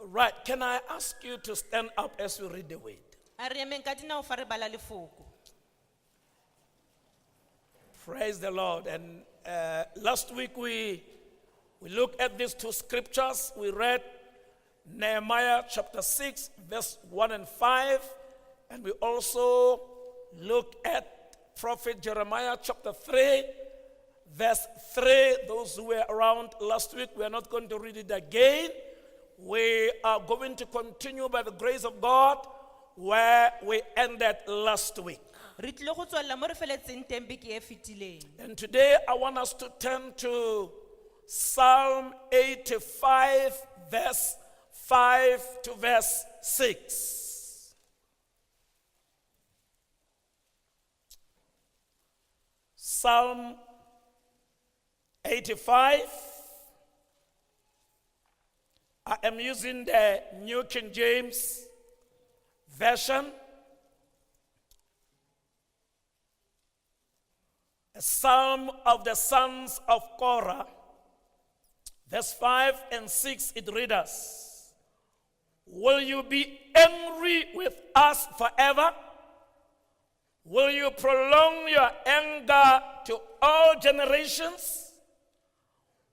Right, can I ask you to stand up as we read the word? A re emeng ka dinao fa re bala lefoko. Praise the Lord. And last week we looked at these two scriptures. We read Nehemiah chapter 6, verse 1 and 5. And we also looked at prophet Jeremiah chapter 3, verse 3. Those who were around last week, we are not going to read it again. We are going to continue by the grace of God where we ended last week. Re tlile go tswella mo re feletseng teng beke e fetileng. And today I want us to turn to Psalm 85, verse 5 to verse 6. Psalm 85. I am using the New King James Version. A psalm of the sons of Korah. Verse 5 and 6, it reads us, will you be angry with us forever? Will you prolong your anger to all generations?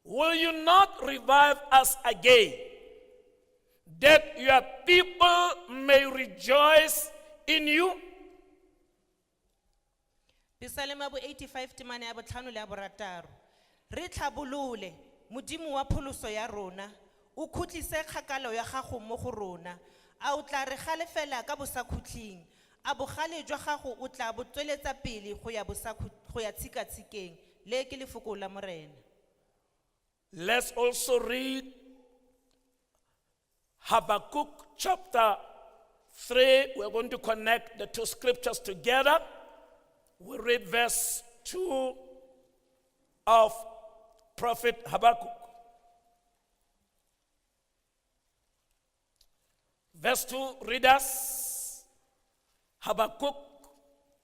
Will you not revive us again, that your people may rejoice in you? Psalm ya bo 85 temane ya botlhano le ya borataro. Re tlhabolole modimo wa pholoso ya rona, o khutlise kgakalo ya gago mo go rona. A o tla re galefela ka bosakhutleng, a bogale jwa gago o tla bo tsweletsa pele go ya tshikatshikeng. Le ke lefoko la morena. Let's also read Habakkuk chapter 3. We're going to connect the two scriptures together. We read verse 2 of Prophet Habakkuk. Verse 2 read us Habakkuk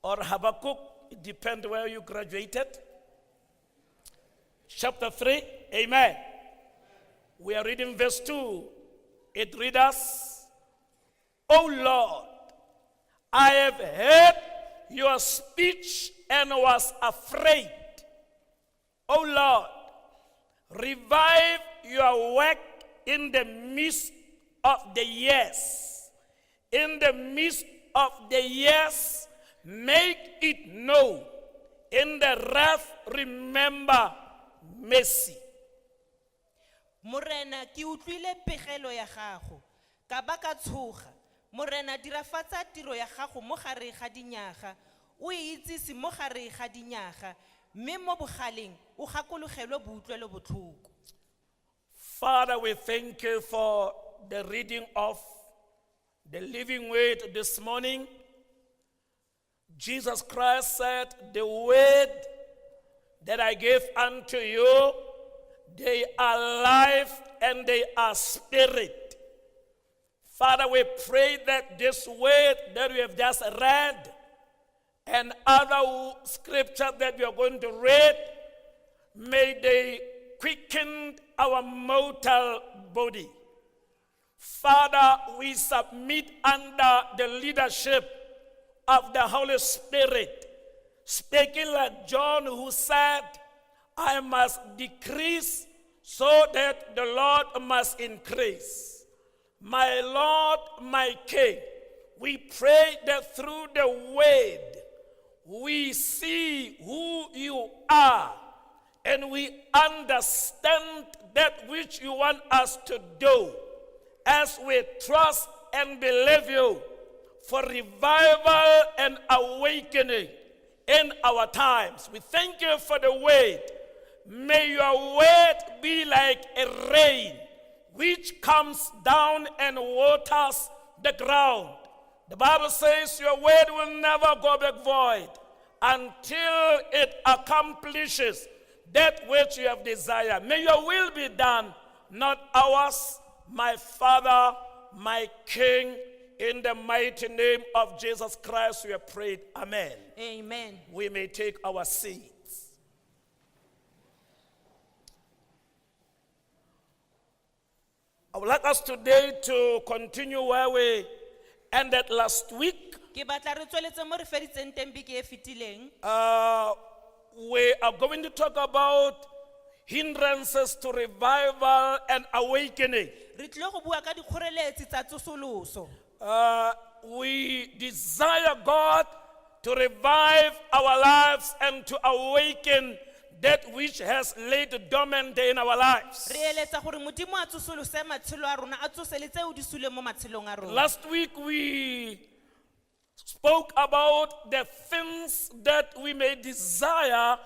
or Habakkuk, it depends where you graduated. Chapter 3, amen. We are reading verse 2. It read us, O Lord, I have heard your speech and was afraid. O Lord, revive your work in the midst of the years. In the midst of the years, make it known. In the wrath, remember mercy. Morena ki utlwile pegelo ya gago, ka ba ka tshoga. Morena dirafatsa tiro ya gago mo gare ga dinyaga, o itsise mo gare ga dinyaga, mme mo bogaleng o gakologelwe boutlwelo botlhoko. Father, we thank you for the reading of the living word this morning. Jesus Christ said, the word that I gave unto you, they are life and they are spirit. Father, we pray that this word that we have just read and other scripture that we are going to read, may they quicken our mortal body. Father, we submit under the leadership of the Holy Spirit, speaking like John who said, I must decrease so that the Lord must increase. My Lord, my King, we pray that through the word, we see who you are and we understand that which you want us to do as we trust and believe you for revival and awakening in our times. We thank you for the word. May your word be like a rain which comes down and waters the ground. The Bible says your word will never go back void until it accomplishes that which you have desired. May your will be done, not ours, my Father, my King. In the mighty name of Jesus Christ, we have prayed. Amen. Amen. We may take our seats. I would like us today to continue where we ended last week. Ke batla re tsweletse mo re feditseng teng beke e fetileng. We are going to talk about hindrances to revival and awakening. Re tlile go bua ka dikgoreletsi tsa tsosoloso. We desire God to revive our lives and to awaken that which has laid dormant in our lives. Re eletsa gore modimo a tsosolose matshelo a rona, a tsosele tseo di suleng mo matshelong a rona. Last week we spoke about the things that we may desire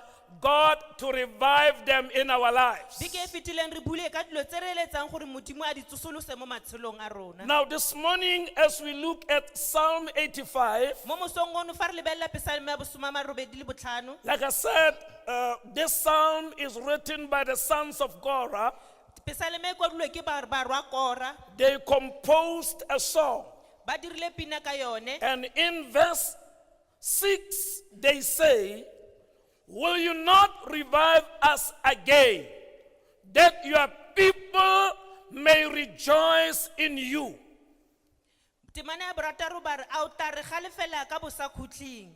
God to revive them in our lives. Beke e fetileng re buile ka dilo tse re eletsang gore modimo a di tsosolose mo matshelong a rona. Now this morning as we look at Psalm 85, Mo mosong ono fa re lebelela Psalm ya bosome a marobedi le botlhano. like I said, this psalm is written by the sons of Korah. Psalm e kwadilwe ke barwa Kora. They composed a song. Ba dirile pina ka yone. And in verse 6, they say, will you not revive us again, that your people may rejoice in you? Temane ya borataro ba re a o tla re galefela ka bosa khutling.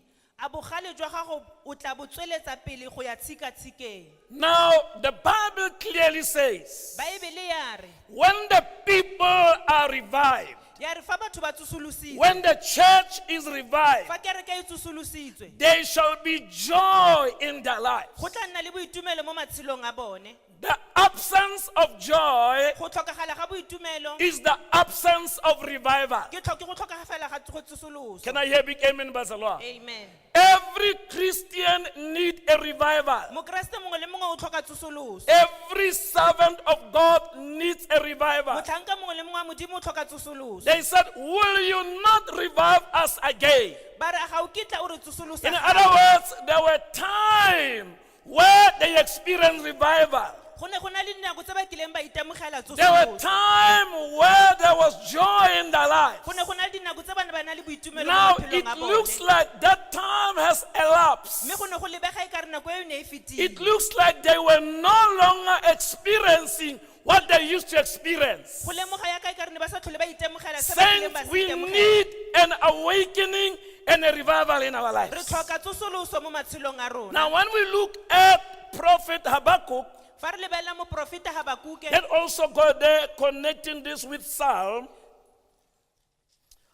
A bogale jwa gago o tla bo tsweletsa pele go ya tshika-tshikeng. Now, the Bible clearly says, Baebele ya re, when the people are revived, ya re fa batho ba tsosolositswe, when the church is revived, fa kereke e tsosolositswe, there shall be joy in their lives. go tla nna le boitumelo mo matshelong a bone. The absence of joy Go tlhokagala ga boitumelo is the absence of revival. ke go tlhokagala ga go tsosoloso. Can I hear big amen, Bazalwa? Amen. Every Christian need a revival. Mokreste mongwe le mongwe o tlhoka tsosoloso. Every servant of God needs a revival. Motlhanka mongwe le mongwe wa modimo o tlhoka tsosoloso. They said, will you not revive us again? Ba re a ga o kitla o re tsosolosa In gape. other words, there were times where they experienced revival. Go ne go na le dinako tse ba kileng ba itemogela There were tsosoloso. times where there was joy in their lives. Go ne go na le dinako tse bana ba na le boitumelo mo Now maphelong it a bone. looks like that time has elapsed. Mme go ne go lebega e ka re nako eo ne e fetile. It looks like they were no longer experiencing what they used to experience. Go lemoga ya ka e ka re ne ba sa tlhole ba itemogela se ba kileng ba Saints, se we itemogela. need an awakening and a revival in our Re lives. tlhoka tsosoloso mo matshelong a rona. Now, when we look at Prophet Habakkuk, Fa re lebelela mo profeta Habakuke, and also go there connecting this with Psalm,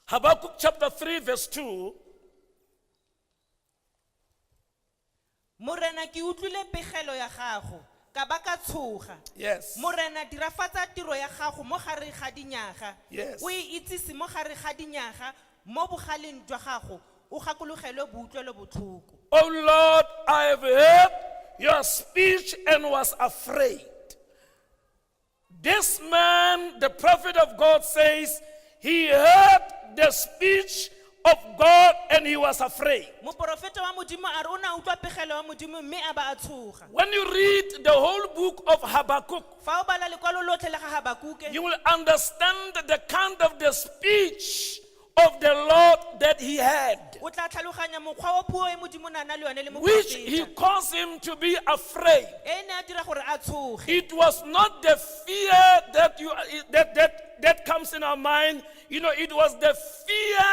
Habakkuk chapter 3, verse 2. Morena ke utlwile pegelo ya gago, ka ba ka tshoga. Yes. Morena dirafatsa tiro ya gago mo gare ga dinyaga. Yes. O e itsise mo gare ga dinyaga, mo bogaleng jwa gago, o gakologelwe boutlwelo botlhoko. Oh Lord, I have heard your speech and was afraid. This man, the prophet of God, says he heard the speech of God and he was afraid. Mo profeta wa modimo a re o na utlwa pegelo ya modimo mme a ba a tshoga. When you read the whole book of Habakkuk, Fa o bala lekwalo lotlhe le ga Habakuke, you will understand the kind of the speech of the Lord that he had, o tla tlhaloganya mokgwa wa puo e modimo na na le yone le mo which he profeta. caused him to be afraid. E ne a dira gore a tshoge. It was not the fear that comes in our mind. You know, it was the fear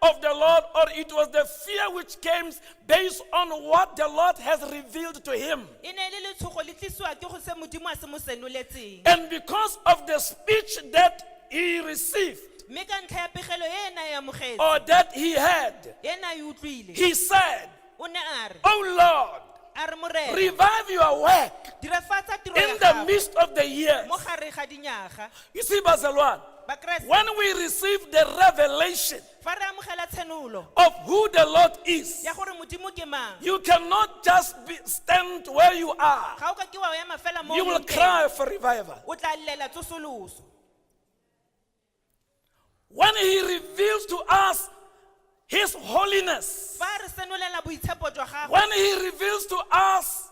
of the Lord, or it was the fear which came based on what the Lord has revealed to him. E ne le letshogo le tlisiwa ke go se modimo a se mo senoletseng. And because of the speech that he received, Mme ka ntlha ya pegelo e na e amogetse, or that he had, e na e utlwile, he said, o ne a re, oh Lord, a re morena, revive your work dirafatsa tiro in ya the gago midst of the years. mo gare ga dinyaga. You see, Bazalwan, Bakreste, when we receive the revelation fa re amogela tshenolo of who the Lord is, ya gore modimo ke mang, you cannot just stand where you are. ga o ka ke wa ema fela mo You o will leng teng, cry for revival. o tla llela tsosoloso. When he reveals to us his holiness, Fa re senolela boitshepo jwa gago, when he reveals to us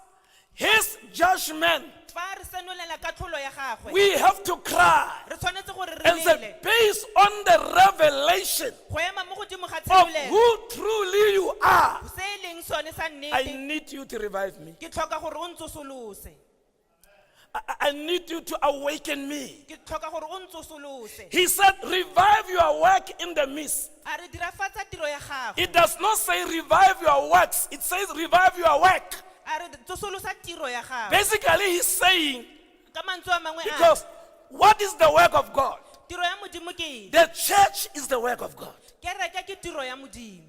his judgment, fa re senolela katlholo ya gagwe, we have to cry re tshwanetse gore re and say, lele based on the revelation go ema mo godimo ga of tshenolelo who truly you are, se e leng sone sa I nnete. need you to revive me. Ke tlhoka gore o ntsosolose. I need you to awaken me. ke tlhoka gore o ntsosolose He said, revive your work in the midst. a re dirafatsa tiro ya gago It does not say revive your works. It says revive your work. a re tsosolosa tiro ya gago Basically, he's saying, ka mantswe a mangwe a because what is the work of God? tiro ya modimo ke eng? The church is the work of God. kereke ke tiro ya modimo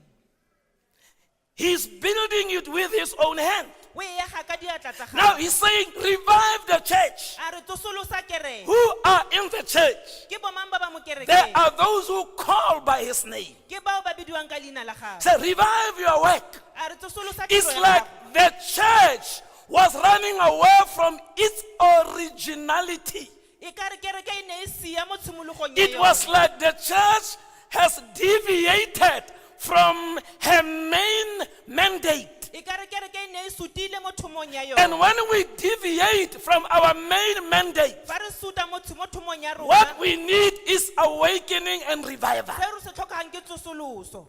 He's building it with his own hand. o e yaga ka diatla tsa Now gago he's saying, revive the church. a re tsosolosa kereke Who are in the church? ke bomang ba ba mo There kerekeng are those who call by his name. ke bao ba bidiwang ka leina la gago Say, revive your work. a re tsosolosa It's tiro ya like gago the church was running away from its originality. e ka re kereke e ne e sia mo tshimologong ya It was yone. like the church has deviated from her main mandate. e ka re kereke e ne e sutile mo thomong ya And yone when we deviate from our main mandate, fa re suta mo thomong ya rona what we need is awakening and revival. se re se tlhokang ke tsosoloso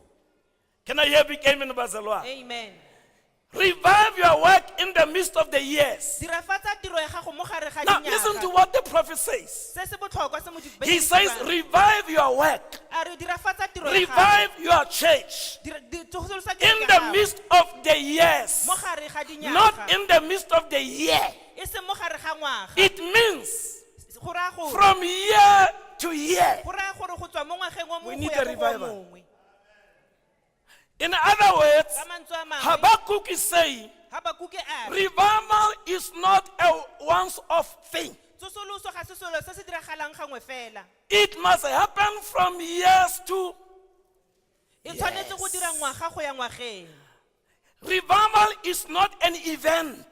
Can I hear big amen, Bazalwa? amen Revive your work in the midst of the years. dirafatsa tiro ya gago mo gare ga Now listen to dinyaga what the prophet says. se se botlhokwa se modimo He says, revive your work. a re dirafatsa tiro ya gago Revive your church tsosolosa in kereke ya the gago midst of the years. mo gare ga Not dinyaga in the midst of the year. e se mo gare ga ngwaga It means go raya gore from year to year. go raya gore go tswa mo ngwageng wa We mongwe need go a ya go go revival. mongwe In other words, ka mantswe a mangwe Habakkuk is saying, Habakuke a re revival is not a once-off thing. tsosoloso ga se selo se se diragalang gangwe fela It must happen from years to. e tshwanetse go dira ngwaga go ya ngwageng Revival is not an event.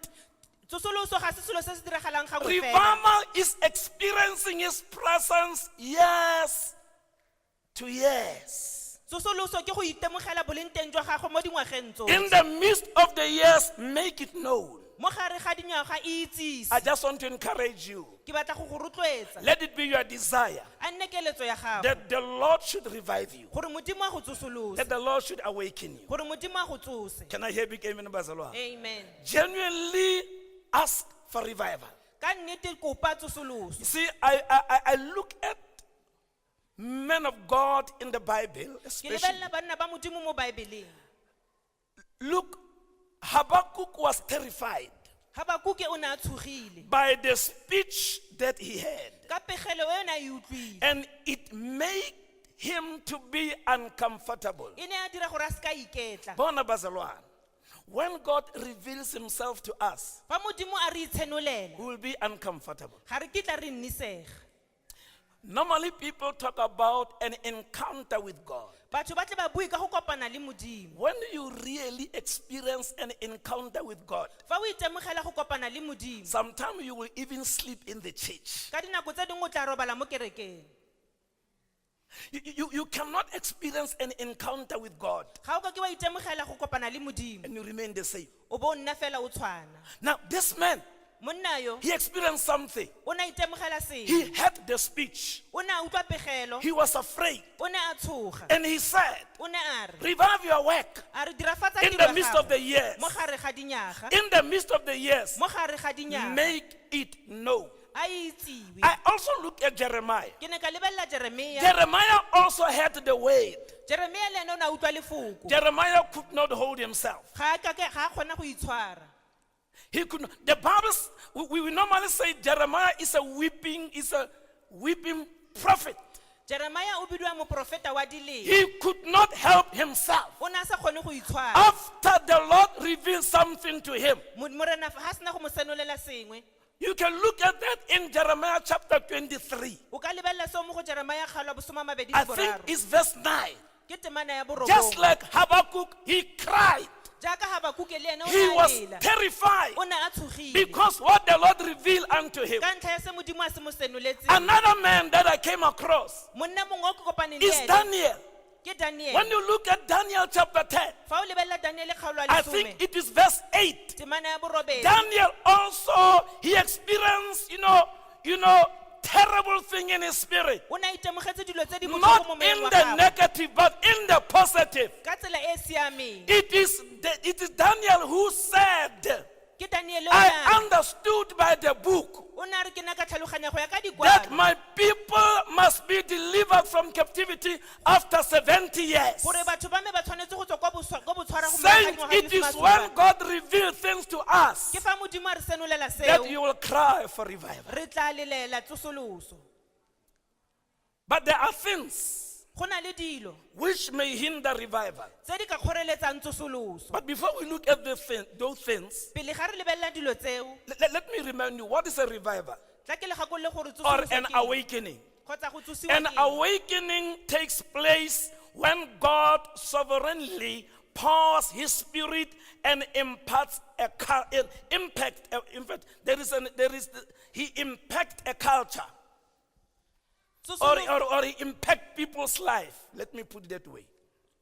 tsosoloso ga se selo se se diragalang gangwe fela Revival is experiencing his presence years to years. tsosoloso ke go itemogela boleng teng jwa gago mo dingwageng tsotlhe In the midst of the years, make it known. mo gare ga dinyaga e itsise I just want to encourage you. ke batla go go rotloetsa Let it be your desire a nne keletso ya gago that the Lord should revive you, gore modimo a go tsosolose that the Lord should awaken you. gore modimo a go tsose Can I hear big amen, Bazalwa? amen Genuinely ask for revival. ka nnete kopa tsosoloso You see, I look at men of God in the Bible, ke especially. lebelela banna ba modimo mo baebeleng Look, Habakkuk was terrified Habakuke o ne a tshogile by the speech that he had, ka pegelo e ne a e utlwile and it made him to be uncomfortable. e ne a dira gore a se ka iketla Bona Bazalwane, when God reveals himself to us, fa modimo a re itshenolela we will be uncomfortable. ga re kitla re nnisega Normally, people talk about an encounter with God. batho ba tle ba bue ka go kopana le modimo When you really experience an encounter with God, fa o itemogela go kopana le modimo sometimes you will even sleep in the church. ka dinako tse dingwe o tla robala mo kerekeng You cannot experience an encounter with God ga o ka ke wa itemogela go kopana le modimo and you remain the same. o bo o nna fela o tshwana Now, this man, monna yo he experienced something. o ne a itemogela sengwe He heard the speech. o ne a utlwa pegelo He was afraid. o ne a tshoga And he said, o ne a re revive your work a re dirafatsa in tiro the ya midst gago of the years. mo gare ga dinyaga In the midst of the years, mo gare ga dinyaga make it known. a itsiwe I also look at Jeremiah. ke ne ka lebelela jeremia Jeremiah also had the word. jeremia le ene o ne a utlwa lefoko Jeremiah could not hold himself. ga a kgona go itshwara He could not. The Bible, we normally say Jeremiah is a weeping prophet. jeremia o bidiwa moprofeta wa dileng He could not help himself. o ne a sa kgone go itshwara After the Lord revealed something to him, morena ga sena go mo senolela sengwe you can look at that in Jeremiah chapter 23. o ka lebelela seo mo go jeremia kgalo bosoma mabedi I le think boraro it's verse 9. ke temana ya Just borobong like Habakkuk, he cried. jaaka Habakuke le ene o He ne a was lela terrified o ne a tshogile because what the Lord revealed unto him. ka ntlha ya se modimo a se mo senoletseng Another man that I came across monna mongwe o ke kopaneng le is ene Daniel. ke daniel When you look at Daniel chapter 10, fa o lebelela daniele kgaolo I ya think lesome it is verse 8. temana ya borobedi Daniel also, he experienced, terrible thing in his spirit. o ne a itemogetse dilo tse di botlhoko Not mo in moyeng wa the gagwe negative, but in the positive. ka tsela e e siameng It is Daniel who said ke Daniele I understood by the book o na re ke na ka tlhaloganya go ya ka that dikwalo my people must be delivered from captivity after 70 years. gore batho ba me ba tshwanetse go tswa ko botshwara go Saints, it is when God reveals things to us ke fa modimo a re senolela that seo you will cry for revival. re tla lelela tsosoloso But there are things go na le dilo which may hinder revival. tse di ka kgoreletsang tsosoloso But before we look at those things, pele ga re lebelela dilo tseo let me remind you, what is a revival tla ke le gakolole gore or tsosoloso an ke eng. awakening? Kgotsa go tsosiwa An ke eng. awakening takes place when God sovereignly pours His Spirit and imparts He impacts a culture Tsosoloso- or He impacts people's life. Let me put it that way.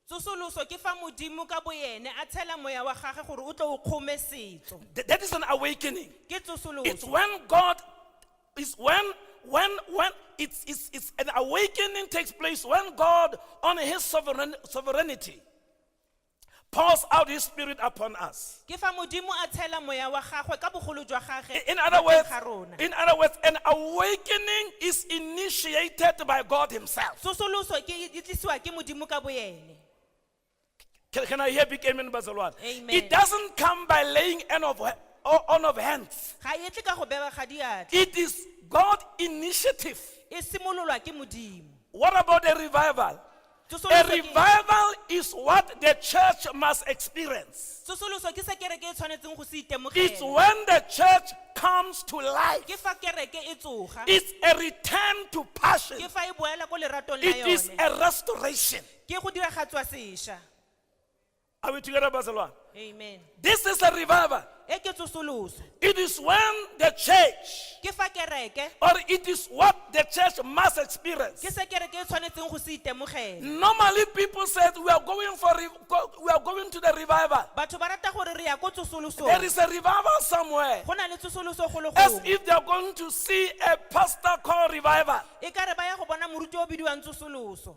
tsosoloso ke fa modimo ka boyene a tshela moya wa gage gore o tle o kgome setso That is an awakening. ke It's tsosoloso when God is when it's an awakening takes place when God on His sovereignty pours out His Spirit upon us. ke fa modimo a tshela moya wa gagwe ka bogolo jwa gage In mo other teng words, ga rona. an awakening is initiated by God Himself. tsosoloso ke e tlisiwa ke modimo ka boyene Can I hear big amen, Bazalwane? Amen. It doesn't come by laying on of hands. ga e tle ka go beba ga diatla It is God initiative. e simololwa ke modimo What about a revival? A tsosoloso ke- revival is what the church must experience. tsosoloso ke se kereke e tshwanetseng go se It's itemogela when the church comes to life. ke fa kereke e tsoga It's a return to passion. ke fa e boela ko leratong la It is yone a restoration. ke go diragatswa sešwa Are we together, Bazalwane? amen This is a revival. e ke tsosoloso It is when the church, ke fa kereke or it is what the church must experience. ke se kereke e tshwanetseng go se itemogela Normally, people said we are going to the revival. batho ba rata gore re ya ko There tsosolosong is a revival somewhere, go na le tsosoloso go le as gongwe if they are going to see a pastor called revival. e ka re ba ya go bona moruti o bidiwang tsosoloso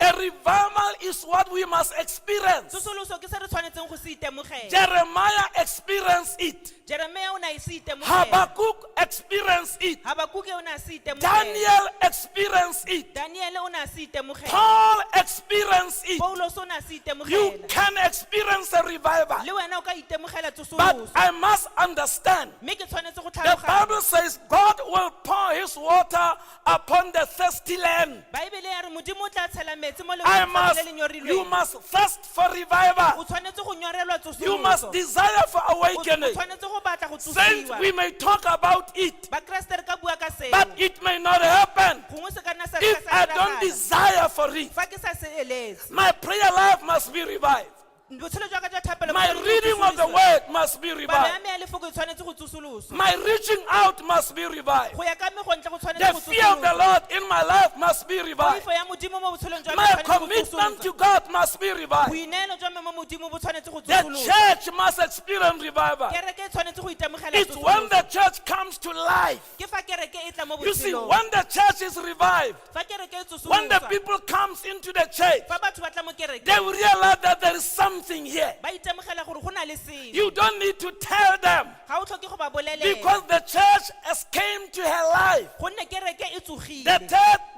A revival is what we must experience. tsosoloso ke se re tshwanetseng go se itemogela Jeremiah experienced it. jeremia o ne a se itemogela Habakkuk experienced it. habakuke o ne a se itemogela Daniel experienced it. daniele o ne a se itemogela Paul experienced it. paulos o ne a se You itemogela can experience a revival. le wena o ka itemogela But tsosoloso I must understand. mme ke tshwanetse go The Bible tlhaloganya says God will pour His water upon the thirsty land. baebele ya re modimo o tla tshela metsi mo You lefatsheng must thirst for revival. o tshwanetse go nyorelwa You must tsosoloso desire for o awakening. tshwanetse go batla go Saints, tsosiwa we may talk about it, bakreste re ka bua ka seo but it may not happen gongwe se ka nna sa if I don't desire for it. fa ke sa se eletse My prayer life must be revived. botshelo jwa ka jwa thapelo My reading of the word must be palo ya revived. me ya lefoko e tshwanetse go tsosoloswa My reaching out must be revived. go ya ka me go ntle go The tshwanetse go fear of the Lord in my life must be revived. poifo ya modimo mo botshelong jwa me My e tshwanetse go commitment to tsosoloswa. God must be revived. boineelo jwa me mo modimo bo tshwanetse go The tsosoloswa church must experience revival. kereke e tshwanetse go itemogela It's when tsosoloso. the church comes to life. ke fa kereke e tla mo You see, botshelong when the church is revived, fa kereke e when the tsosoloswa people comes into the church, fa batho ba tla mo kereke they will realize that there is something here. ba itemogela gore go na le sengwe You don't need to tell them ga o tlhoke go ba bolelela because the church has came to her life. gonne kereke e tsogile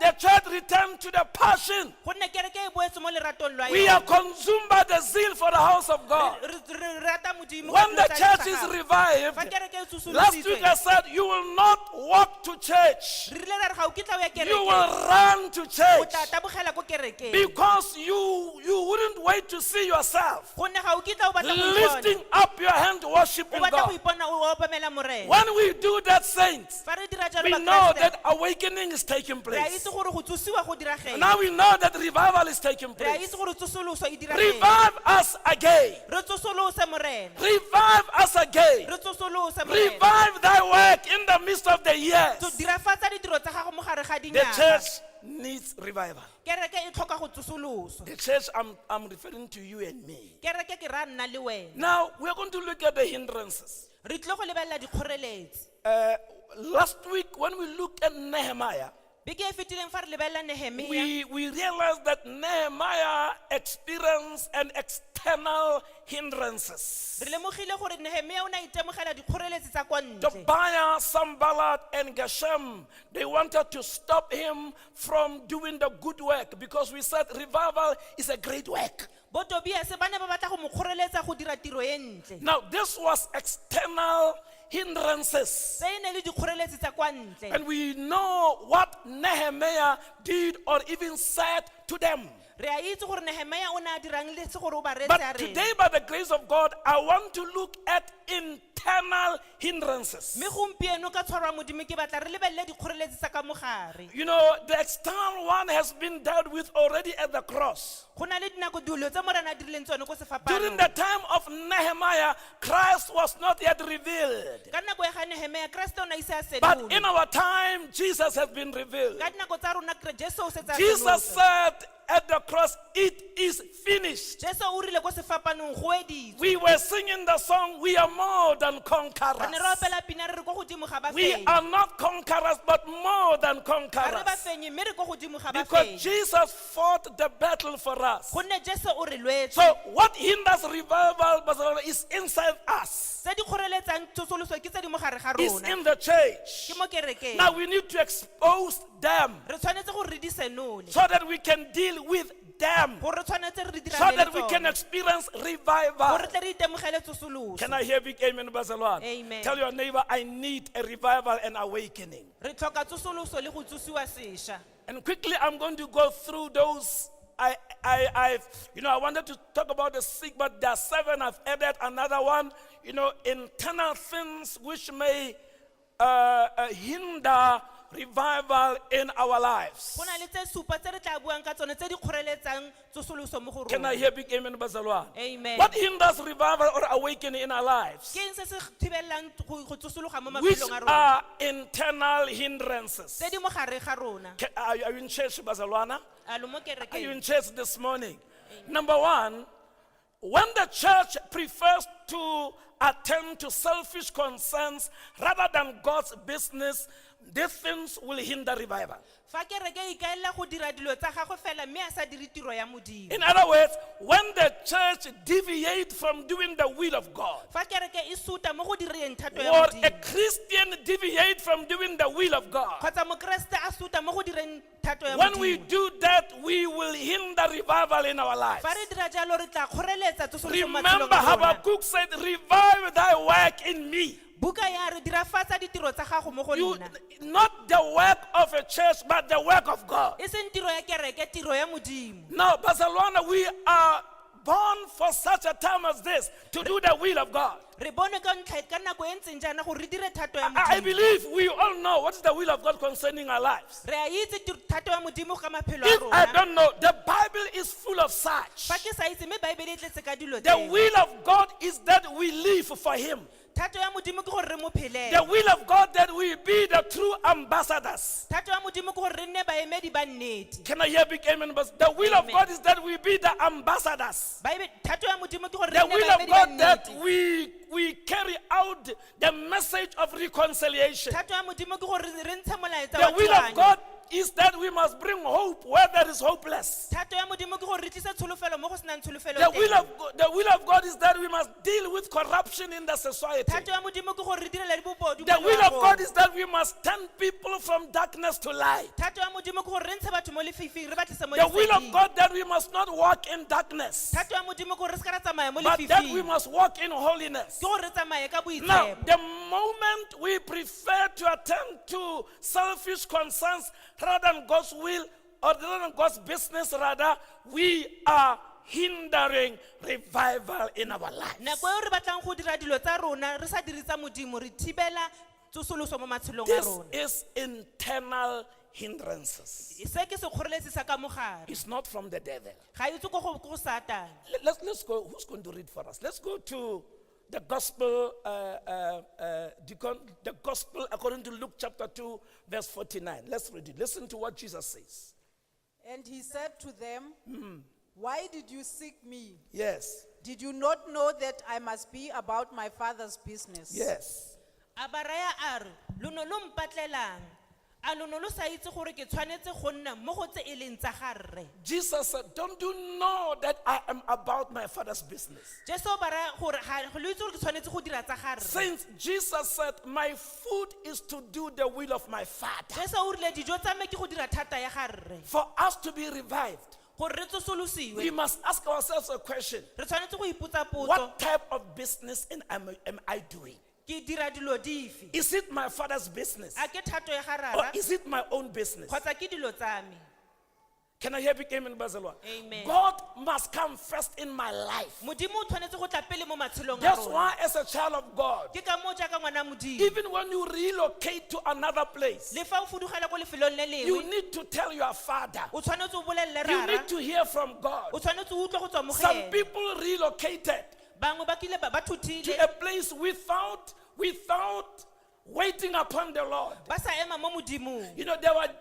The church returned to the passion. gonne kereke e boetse mo leratong lwa We are yone. consumed by the zeal for the house of God. Re rata modimo When the ka church dilo is tsa gagwe. revived, fa kereke e last week I tsosolositswe said you will not walk to church. re rile ra re ga o kitla o ya You kereke will run to o church tla tabogela ko kerekeng because you wouldn't wait to see yourself gonne ga o kitla o batla go lifting ipona up your hand o worshiping batla go God. ipona o obamela morena When we do that, saints, fa re dira jalo we know bakreste, that awakening is taking re a place. itse gore go tsosiwa go diragela Now we know that revival is taking re a place. itse gore tsosoloso e diragela Revive us again. re tsosolose morena Revive us again. re tsosolose morena Revive thy work in the midst of the years. so dirafatsa ditiro tsa gago mo gare ga The dinyaga church needs revival. kereke e tlhoka go tsosoloswa The church, I'm referring to you and me. kereke ke ra nna le wena Now, we're going to look at the hindrances. re tlile go lebelela dikgoreletsi Last week, when we looked at Nehemiah, beke e fetileng fa re lebelela nehemia we realized that Nehemiah experienced an external hindrances. Re lemogile gore Nehemia o ne a itemogela dikgoreletsi tsa kwa ntle. Tobiah, Sanballat, and Geshem, they wanted to stop him from doing the good work because we said revival is a great work. Bo Tobias ba ne ba batla go mo kgoreletsa go dira tiro e ntle. Now, this was external hindrances. Se e ne le dikgoreletsi tsa kwa ntle. And we know what Nehemiah did or even said to them. Re a itse gore Nehemia o ne a dirang le se gore o ba retse a But reng. today, by the grace of God, I want to look at internal hindrances. Mme gompieno ka tshwarwa Modimo ke batla re lebelele dikgoreletsi tsa ka mogare. You know, the external one has been dealt with already at the cross. Go na le dinako dilo tse Morena a dirileng tsone ko During sefapanong. the time of Nehemiah, Christ was not yet revealed. Ka nako ya ga Nehemia Kriste o ne a ise a But sedulwe. in our time, Jesus has been revealed. Ka dinako tsa rona Jesu o setse a Jesus sedulwe. said at the cross, it is finished. Jesu o rile ko sefapanong go editswe. We were singing the song, we are more than Re conquerors. ne re opela pina re re ko godimo ga ba We fenyi. are not conquerors, but more than Ga re conquerors. ba fenyi mme re ko godimo ga ba Because fenyi. Jesus fought the battle for us. Gonne Jesu o re lwetse. So what hinders revival Barcelona, is inside us. Se di kgoreletsang tsosoloso ke tse di mo gare ga It's rona. in the church. Ke mo kerekeng. Now we need to expose them Re tshwanetse gore re di senole. so that we can deal with them, Gore re tshwanetse re di so dirane le that we can tsone. experience Gore revival. re tle re itemogele tsosoloso. Can I hear big amen, Barcelona? Amen. Tell your neighbor, I need a revival and awakening. Re tlhoka tsosoloso le go tsosiwa sešwa. And quickly, I'm going to go through those. I wanted to talk about the sick, but there are 7. I've added another one. Internal things which may hinder revival in our lives. Go na le tse supa tse re tla buang ka tsone tse di kgoreletsang tsosoloso mo go Can I rona. hear big amen, Bazalwan? Amen. What hinders revival or awakening in our lives? Ke eng se se thibelelang go tsosologa mo Which maphelong a rona? are internal hindrances? Tse di mo gare ga rona. Are you in church, Bazalwana? A lo mo Are you in kerekeng. church this morning? Number 1, when the church prefers to attend to selfish concerns rather than God's business, these things will hinder revival. Fa kereke e ikaelela go dira dilo tsa gagwe fela mme a sa dire tiro ya Modimo. In other words, when the church deviates from doing the will of God, Fa kereke e suta mo go direng thato ya or a Modimo. Christian deviate from doing the will of God, Kgotsa mokreste a suta mo go direng thato ya when we Modimo. do that, we will hinder revival in our lives. Fa re dira jalo re tla kgoreletsa tsosoloso mo matshelong Remember, a rona. Habakkuk said, revive thy work in me. Buka ya re dirafatsa ditiro tsa gago mo go You, nna. not the work of a church, but the work of God. E seng tiro ya kereke, tiro ya Modimo. Now, Barcelona, we are born for such a time as this to do the will of God. Re bone ka ntlha ka nako e ntseng jaana gore re dire thato ya I Modimo. believe we all know what is the will of God concerning our lives. Re a itse thato ya Modimo ka maphelo a If I rona. don't know, the Bible is full of such. Fa ke sa itse mme Baebele e tletse ka dilo The tseo. will of God is that we live for Him. Thato ya Modimo ke gore re mo The phelele. will of God that we be the true ambassadors. Thato ya Modimo ke gore re nne baemedi ba nnete. Can I hear big amen? The will of Amen. God is that we be the ambassadors. Thato ya Modimo ke gore re The nne will of baemedi ba God that nnete. we carry out the message of reconciliation. Thato ya Modimo ke gore re ntshe molaetsa The wa will of tshoanyo. God is that we must bring hope where there is hopeless. Thato ya Modimo ke gore re tlise tsholofelo mo go senang tsholofelo The will teng. the will of God is that we must deal with corruption in the society. Thato ya Modimo ke gore re direla le bobodu The mo will of loagong. God is that we must turn people from darkness to light. Thato ya Modimo ke gore re ntshe batho mo lefifing re ba tlise mo The will of leseding. God that we must not walk in darkness, Thato ya Modimo ke gore re se ka ra tsamaya mo but that we lefifing. must walk in holiness. Ke gore re tsamaye ka Now, boitshepo. the moment we prefer to attend to selfish concerns rather than God's will or rather than God's business, rather, we are hindering revival in our lives. Nako eo re batlang go dira dilo tsa rona re sa diritsa Modimo re thibela tsosoloso mo matshelong a This rona. is internal hindrances. Se ke se kgoreletsi sa ka mogare. It's not from the devil. Ga itse go Satan. Let's go. Who's going to read for us? Let's go to the gospel, the gospel according to Luke chapter 2, verse 49. Let's read it. Listen to what Jesus says. And he said to them, Why did you seek me? Yes. Did you not know that I must be about my father's business? Yes. A ba raya a re, lo ne lo mpatlelang. a lo ne lo sa itse gore ke tshwanetse go nna mo go tse e leng tsa ga rre? Jesus said, don't you know that I am about my Father's business? Jesu ba ra gore ga lo itse gore ke tshwanetse go dira tsa ga rre. Since Jesus said, my food is to do the will of my Father. Jesu o rile dijo tsa me ke go dira thata ya ga rre. For us to be revived, Gore re tsosolosiwe, we must ask ourselves a question. re tshwanetse go ipotsa potso, What type of business am I doing? ke dira dilo dife? Is it my Father's business? A ke thato ya ga Or rara is it my own business? kgotsa ke dilo tsa me? Can I hear big amen, Bazalwa? Amen. God must come first in my life. Modimo o tshwanetse go tla pele mo matshelong a That's rona. why, as a child of God, Ke ka moo jaaka ngwana modimo, even when you relocate to another place, le fa o fudugela ko lefelong le you lengwe, need to tell your Father. o tshwanetse o bolelele You rara, need to hear from God. o tshwanetse o utlwe go tswa mo go Some ene. people relocated Bangwe ba kile ba to thuthile a place without waiting upon the Lord. ba sa ema mo modimong. You know,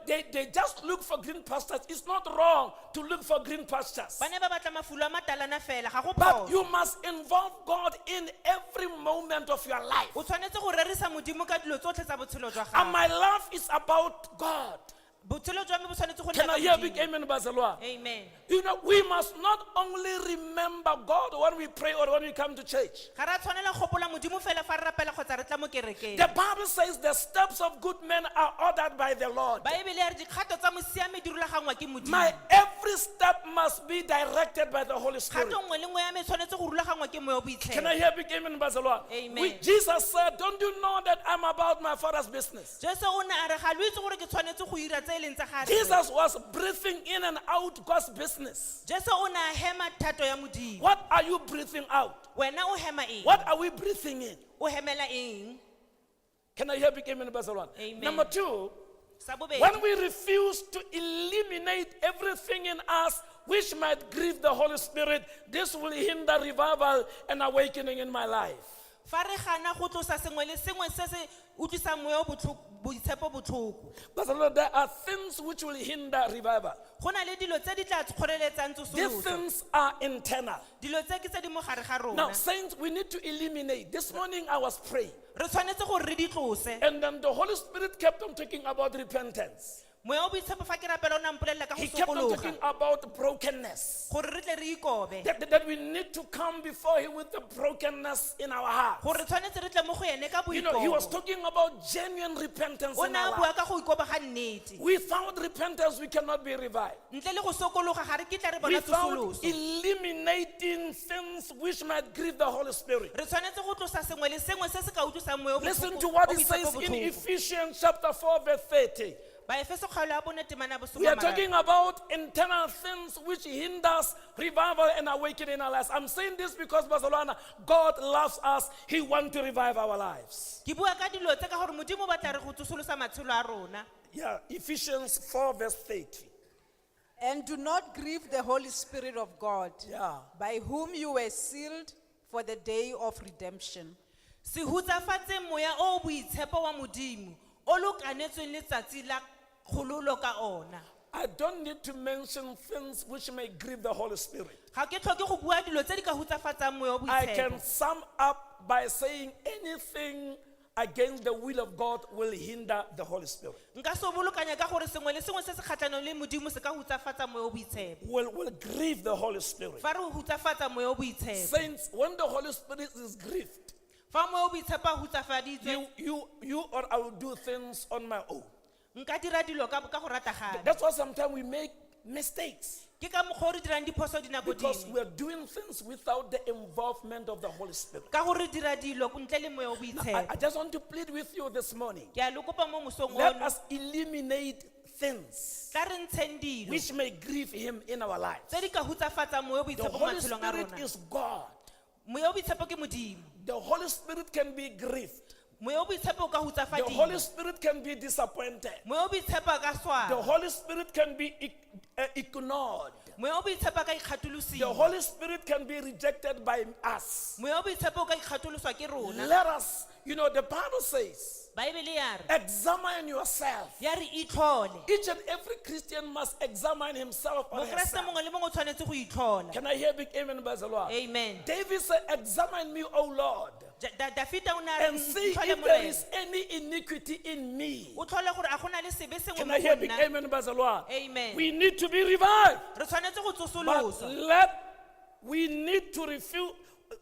they just look for green pastures. It's not wrong to look for green pastures. Ba ne ba batla mafulo a matalana fela, ga go But phoso. you must involve God in every moment of your life. O tshwanetse go rerisa modimo ka dilo tsotlhe tsa botshelo jwa And gago. my life is about God. Botshelo jwa me bo tshwanetse go Can nna I ka hear big Modimo. amen, Bazalwa? Amen. You know, we must not only remember God when we pray or when we come to church. Ga ra tshwanela gopola modimo fela fa re rapela kgotsa re tla mo kerekeng. The Bible says the steps of good men are ordered by the Lord. Baebele ya re dikgato tsa mosiame di rulagangwa ke modimo. My every step must be directed by the Holy Spirit. Kgato nngwe le nngwe ya me tshwanetse go rulagangwa ke moya o Can I boitshepo. hear big amen, Bazalwa? Amen. Jesus said, don't you know that I'm about my Father's business? Jesu o ne a re ga lo itse gore ke tshwanetse go ira tse e leng tsa ga rre. Jesus was breathing in and out God's business. Jesu o ne a hema thato ya modimo. What are you breathing out? Wena o hema eng? What are we breathing in? O hemela eng? Can I hear big amen, Bazalwa? Amen. Number two, Sa bobedi, when we refuse to eliminate everything in us which might grieve the Holy Spirit, this will hinder revival and awakening in my life. fa re gana go tlosa sengwe le sengwe se se utlwisang moya o boitshepo botlhoko, Bazalwa, there are things which will hinder revival. go na le dilo tse di tla kgoreletsang These tsosoloso. things are internal. Dilo tse ke tse di mo gare ga Now, rona. saints, we need to eliminate. This morning I was praying, Re tshwanetse gore re di tlose. and then the Holy Spirit kept on talking about repentance. Moya o boitshepo fa ke rapela o ne a mpolelela ka go He kept on talking sokologa, about brokenness. gore re tle re ikobe, That we need to come before Him with the brokenness in our heart. gore tshwanetse re tle mo go ene ka You know, He was boikobo. talking about genuine repentance O in ne a our bua life. ka go ikoba ga nnete. Without repentance, we cannot be revived. Ntle le go sokologa ga re kitla re bona Without tsosoloso. eliminating things which might grieve the Holy Spirit. Re tshwanetse go tlosa sengwe le sengwe se se ka utlwisang moya o Listen botlhoko- to what o it boitshepo says in botlhoko. Ephesians chapter 4, verse 30. Baefeso kgaolo ya bone temana ya bosome We are a mararo. talking about internal things which hinders revival and awakening in our lives. I'm saying this because, Barcelona, God loves us. He wants to revive our lives. Ke bua ka dilo tse ka gore modimo o batla re go tsosolosa matshelo a rona. Yeah, Ephesians 4, verse 30. And do not grieve the Holy Spirit of God, Yeah. by whom you were sealed for the day of redemption. Se hutsafatse moya o boitshepo wa modimo o lokanetsweng letsatsi la kgololo ka ona. I don't need to mention things which may grieve the Holy Spirit. Ga ke tlhoke go bua dilo tse di ka hutsafatsang moya o I can boitshepo. sum up by saying anything against the will of God will hinder the Holy Spirit. Nka se o bolokanya ka gore sengwe le sengwe se se kgatlhanong le modimo se ka hutsafatsa moya o boitshepo. Will grieve the Holy Spirit. Fa re o hutsafatsa moya o boitshepo, Saints, when the Holy Spirit is grieved, fa moya o boitshepo a hutsafaditswe, you or I will do things on my own. nka dira dilo ka go rata gane. That's why sometimes we make mistakes Ke ka mokgwa o re dirang diphoso dinako because dingwe. we are doing things without the involvement of the Holy Spirit. Ka gore dira dilo ntle le moya o I boitshepo. just want to plead with you this morning. Ke a le kopa mo mosong Let ono, us eliminate things tla re ntsheng dilo which may grieve Him in our lives. tse di ka hutsafatsang moya o The boitshepo mo Holy matshelong a Spirit rona. is God. Moya o boitshepo ke modimo. The Holy Spirit can be grieved. Moya o boitshepo o ka The Holy hutsafadiwa. Spirit can be disappointed. Moya o boitshepo a ka The swara. Holy Spirit can be ignored. Moya o boitshepo a ka The ikgatolosiwa. Holy Spirit can be rejected by us. Moya o boitshepo o ka ikgatoloswa ke rona. Let us, the Bible says, Baebele ya re, examine yourself. ya re itlhole. Each and every Christian must examine himself or Mokreste herself. mongwe le mongwe o tshwanetse go itlhola. Can I hear big amen, Bazalwa? Amen. David said, examine me, O Lord. Dafita o ne a re, and see "Ntlhole if there morena." is any iniquity in me. O tlhole gore a go na le sebe sengwe Can mo I hear go big nna. amen, Bazalwa? Amen. We need to be revived. Re tshwanetse go But tsosoloswa. we need to refuse.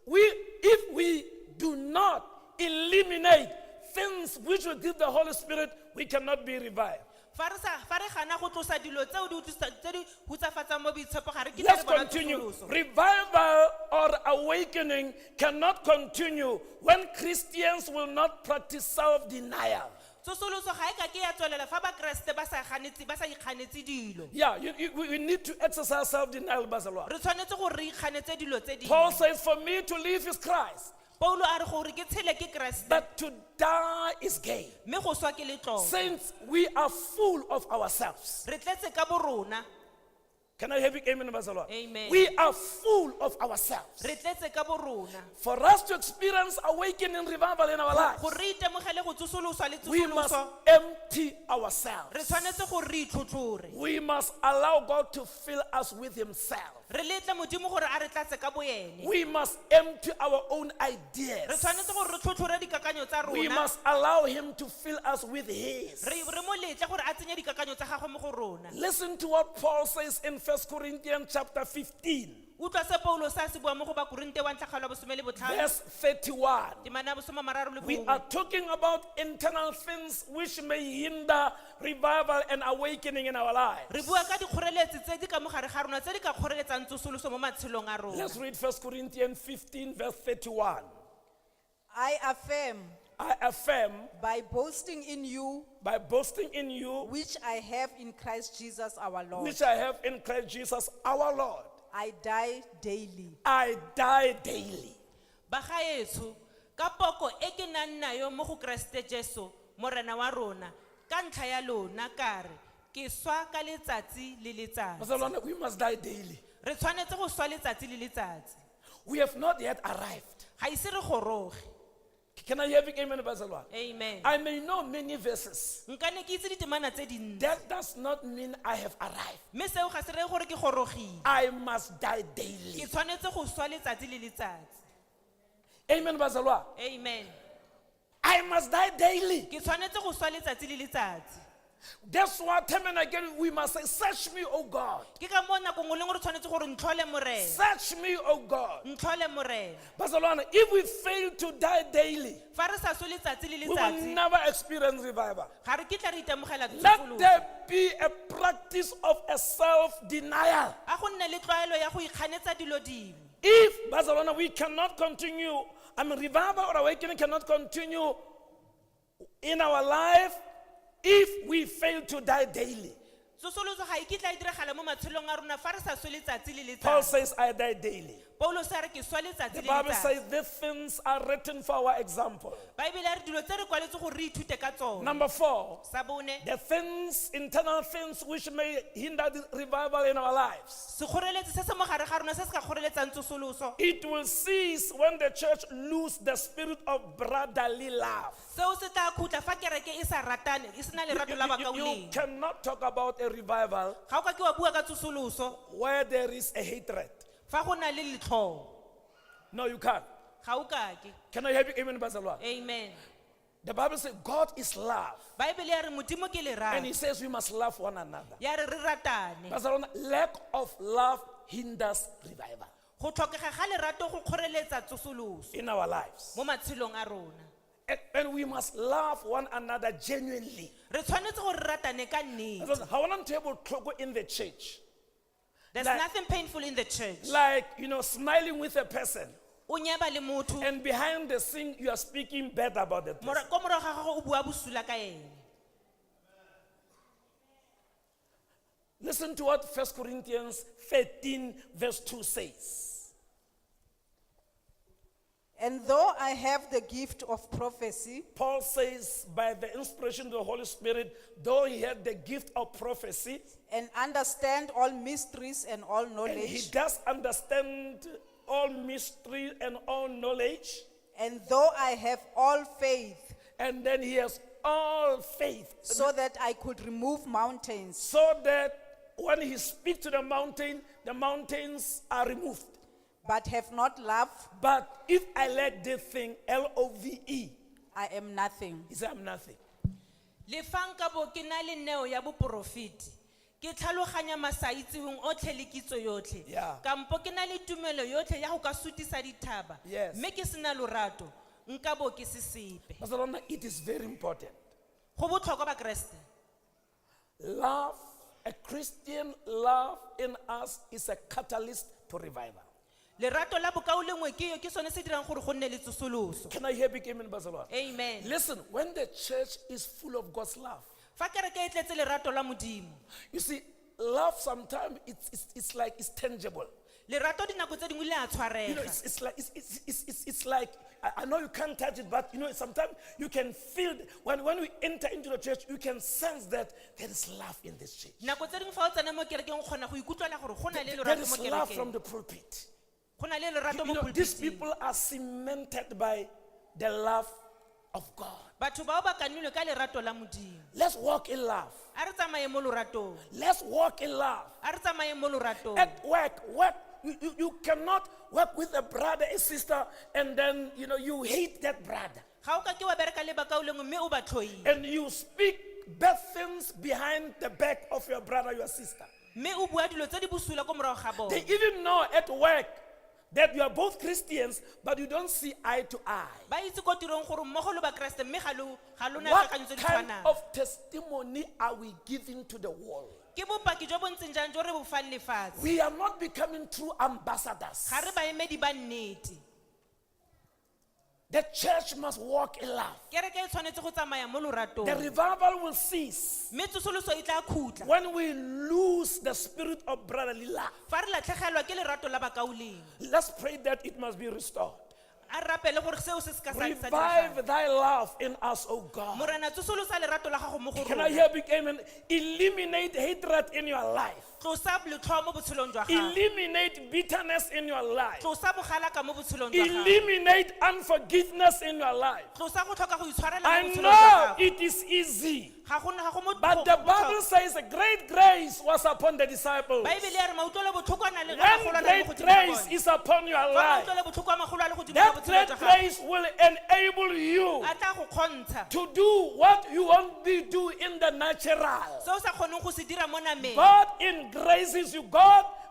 If we do not eliminate things which will give the Holy Spirit, we cannot be revived. Fa re gana go tlosa dilo tseo tse di hutsafatsang mo boitshepo, ga re kitla Let's re bona continue. tsosoloso. Revival or awakening cannot continue when Christians will not practice self-denial. Tsosoloso ga e ka ke ya tswelela fa ba Kriste ba sa ikganetse dilo. Yeah, we need to exercise self-denial, Bazalwa. Re tshwanetse gore re ikganetse dilo tse Paul dingwe. says, for me to live is Christ, Paulo a re gore ke tshele ke Kriste, but to die is gain. mme go swa ke letlotlo. Saints, we are full of ourselves. Re tletse ka borona. Can I have it? Amen, Bazalwa? Amen. We are full of ourselves. Re tletse ka borona. For us to experience awakening revival in our lives, Gore re itemogele go tsosoloswa le we must tsosoloso, empty re ourselves. tshwanetse gore re itlhotlhore. We must allow God to fill us with Himself. Re letle Modimo gore a re tlatse ka boene. We must empty our own Re ideas. tshwanetse gore re tlhotlhore dikakanyo tsa We rona. must allow Him to fill us with His. Re mo letle gore a tsenye dikakanyo tsa gagwe mo go rona. Listen to what Paul says in 1 Corinthians chapter 15, Utlwa se Paulo sa se bua mo go ba Korinte wa ntlha kgalo bosome le botlhano. verse 31. Temana bosome a mararo le We bongwe. are talking about internal things which may hinder revival and awakening in our lives. Re bua ka dikgoreletsi tse di ka mo gare ga rona tse di ka kgoreletsang tsosoloso mo matshelong a rona. Let's read 1 Corinthians 15, verse 31. I affirm I affirm by boasting in you, by boasting in you, which I have in Christ Jesus our Lord. which I have in Christ Jesus our Lord. I die daily. I die daily. Bagaetsho ka poko e ke nang nayo mo go Kriste Jesu morena wa rona ka ntlha ya lona kare ke swa ka letsatsi le letsatsi. Bazalwane, we must die daily. Re tshwanetse go swa letsatsi le letsatsi. We have not yet arrived. Ga ise re goroge. Can I hear big amen, Bazalwane? Amen. I may know many verses. Nka ne ke itse ditemana tse dintsi. That does not mean I have arrived. Mme seo ga se re gore ke gorogile. I must die daily. Ke tshwanetse go swa letsatsi le letsatsi. Amen, Bazalwa. Amen. I must die daily. Ke tshwanetse go swa letsatsi le letsatsi. That's why time and again we must say, search me, O God. Ke ka mo nako nngwe le nngwe re tshwanetse gore ntlhole morena. Search me, O God. Ntlhole morena. Bazalwane, if we fail to die daily, Fa re sa swe letsatsi le we will letsatsi, never experience revival. ga re kitla re itemogela Let tsosoloso. there be a practice of a self-denial. A go nne le tlwaelo ya go ikganetsa dilo dingwe. If, Bazalwane, we cannot continue, revival or awakening cannot continue in our life if we fail to die daily. Tsosoloso ga e kitla e diragala mo matshelong a rona fa re sa swe letsatsi le Paul letsatsi. says, I die daily. Paulo sa re ke swa letsatsi The le Bible letsatsi. says these things are written for our example. Baebele ya re dilo tse re kwaletse gore re ithute ka tsone. Number 4, Sa bone, the things, internal things which may hinder the revival in our lives. sekgoreletsi se se mo gare ga rona se se ka kgoreletsang tsosoloso. It will cease when the church lose the spirit of brotherly love. Seo se tla khutla fa kereke e sa ratane, e sena lerato la You bakauleng. cannot talk about a revival Ga o ka ke wa bua ka tsosoloso, where there is a hatred. fa go na le letlhoo. No, you can't. Ga o ka ke. Can I help you? Amen, Bazalwa. Amen. The Bible says God is love. Baebele ya re modimo ke And He lerato. says we must love one another. Ya re re ratane. Bazalwa, lack of love hinders revival Go tlhokega ga lerato go kgoreletsa tsosoloso in our lives. mo matshelong a rona. And we must love one another genuinely. Re tshwanetse gore re ratane ka nnete. How want to able to in the church? There's Like- nothing painful in the church. Like, smiling with a person. O nyeba le motho, And behind the scene, you are speaking bad about the person. ko morago ga gago o bua bosula ka ene. Listen to what 1 Corinthians 13, verse 2 says. And though I have the gift of prophecy Paul says, by the inspiration of the Holy Spirit, though he had the gift of prophecy, and understand all mysteries and all and he knowledge, does understand all mystery and all knowledge, and though I have all faith, and then he has all faith, so that I could remove mountains, so that when he speaks to the mountains are removed. but have not love, But if I lack this thing, L-O-V-E, I am nothing. he said, I'm nothing. Le fang ka bo ke na le neo ya boprofeti ke tlhaloganya masaitseng otlhe le kitso yotlhe Yeah. kampo ke na le tumelo yotlhe ya go ka sutisa dithaba Yes. mme ke sena lorato nka bo ke se sepe Barcelona, it is very important. go botlhokwa ba kreste Love, a Christian love in us is a catalyst to revival. lerato la bokao lengwe ke sone se dirang gore go nne le tsosoloso. Can I hear big amen, Barcelona? Amen. Listen, when the church is full of God's love, Fa kereke e tletse lerato la modimo you see, love sometimes it's like it's tangible. lerato dinako tse dingwe le a You know, tshwarega it's like, I know you can't touch it, but you know, sometimes you can feel, when we enter into the church, you can sense that there is love in this church. nako tse dingwe fa o tsena mo kerekeng o kgona go ikutlwela gore go na le There lerato is mo love from kerekeng the pulpit. go na le lerato You mo know, these pulpiting. people are cemented by the love of God. Batho bao ba kanilwe ka lerato la modimo Let's walk in love. a re tsamaye mo loratong Let's walk in love. a re tsamaye mo loratong At work, you cannot work with a brother, a sister, and then, you know, you hate that brother. ga o ka ke wa bereka le bakao lengwe mme o ba tlhoile And you speak bad things behind the back of your brother, your sister. mme o bua dilo tse di bosula ko morago ga They bone even know at work that you are both Christians, but you don't see eye to eye. ba itse ko tirong gore mmogo le bakreste mme ga lona What kakanyo tse di kind tshwanang of testimony are we giving to the world? ke bopaki jo bo ntseng jang jo re bo fang lefatshe We are not becoming true ambassadors. ga re baemedi ba nnete The church must walk in love. kereke e tshwanetse go tsamaya mo loratong The revival will cease mme tsosoloso e tla khutla when we lose the spirit of brotherly love. fa re latlhegelwa ke lerato la bakaoleng Let's pray that it must be restored. a rapele gore seo se se ka sa Revive thy love in us, O God. morena tsosolosa lerato la gago mo go Can I rona hear big amen? Eliminate hatred in your life. tlosa letlhoo mo botshelong jwa gago Eliminate bitterness in your life. tlosa bogalaka mo botshelong jwa gago Eliminate unforgiveness in your life. tlosa go tlhoka go itshwarela I mo botshelong know jwa gago it is easy, ga go mo but the Bible says a great grace was upon the disciples. baebele ya re mautlwele botlhoko a na le When great grace is upon your life, mautlwele botlhoko a magolo a le godimo ga that botshelo great jwa gago grace will enable you a tla go kgontsha to do what you won't be do in the natural. se o sa kgoneng go se dira mo nameng God engraces you.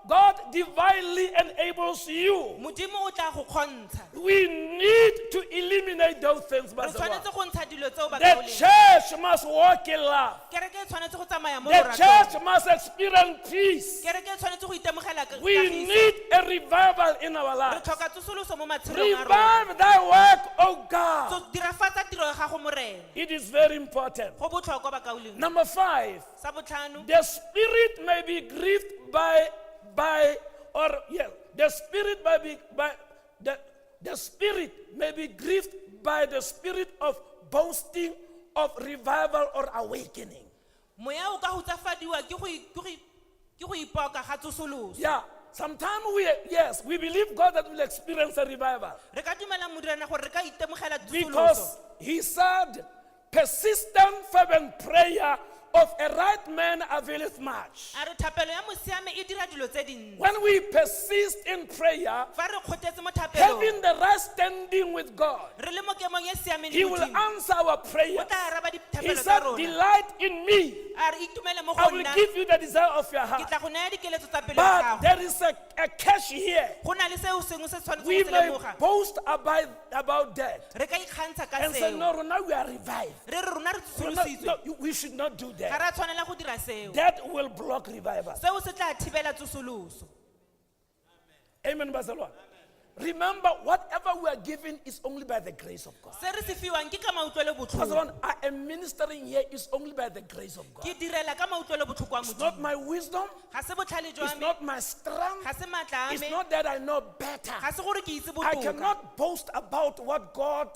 God divinely enables you. modimo o tla go kgontsha We need to eliminate those things. re Barcelona. tshwanetse go ntsha dilo tseo The bakaoleng church must walk in love. kereke e tshwanetse go tsamaya mo The loratong church must experience peace. kereke e tshwanetse go itemogela We kagiso. need a revival in our re lives. tlhoka tsosoloso mo matshelong a rona Revive thy work, O God. So, dirafatsa tiro ya gago morena It is very important. go botlhokwa bakaoleng Number 5, sa botlhano the spirit may be grieved the spirit may be grieved by the spirit of boasting, of revival or awakening. moya o ka hutsafadiwa ke go ipoka ga tsosoloso Yeah, sometimes we believe God that will experience a revival re ka dumela modirana gore re ka itemogela tsosoloso because He said, persistent fervent prayer of a right man availeth much. a re thapelo ya mosiame e dira dilo tse dintsi When we persist in prayer, fa re kgothetse mo thapelong having the right standing with God, re le mo kemong e siameng He le will modimo answer our o prayers. tla araba He dithapelo tsa said, rona delight in me. a re itumele mo I go will nna give you the desire of your ke heart. tla go naya dikeletso tsa pelo But ya gago there is a catch here. go na le seo sengwe se tshwanetse We go se may lemoga boast about that re ka ikgantsha ka and say, seo no, now we are revived. re re rona re No, no, tsosolositswe we should not do ga that. re a tshwanela go dira seo That will block revival. seo se tla thibela tsosoloso Amen, Barcelona. Remember, whatever we are given is only by the grace of God. se re se fiwang ke ka mautlwele botlhoko Barcelona, I am ministering here is only by the grace of God. ke direla ka mautlwele botlhoko wa It's not modimo my wisdom. ga se botlhale jwa It's me not my strength. ga se maatla a It's me not that I know better. ga se gore ke itse I botoka cannot boast about what God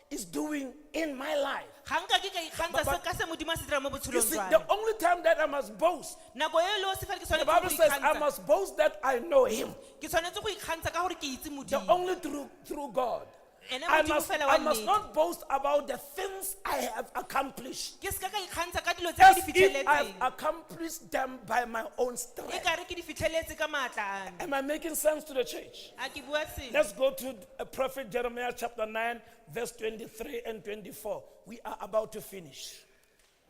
is doing in my life. ga nka ke ka ikgantsha se ka se modimo a se dira mo You botshelong see, jwa the me only time that I must boast, nako e le o se fela ke the tshwanetse Bible go says I ikgantsha must boast that I know Him. ke tshwanetse go ikgantsha ka gore ke itse The modimo only through God. Ene I Modimo must, fela wa I must nnete. not boast about the things I have accomplished. Ke ska ka ikgantsha ka dilo tse As ke di if I have fitlheletseng. accomplished them by my own E strength. ka re ke di fitlheletse ka maatla a me. Am I making sense to the church? A ke bua sentle? Let's go to Prophet Jeremiah chapter 9, verse 23 and 24. We are about to finish.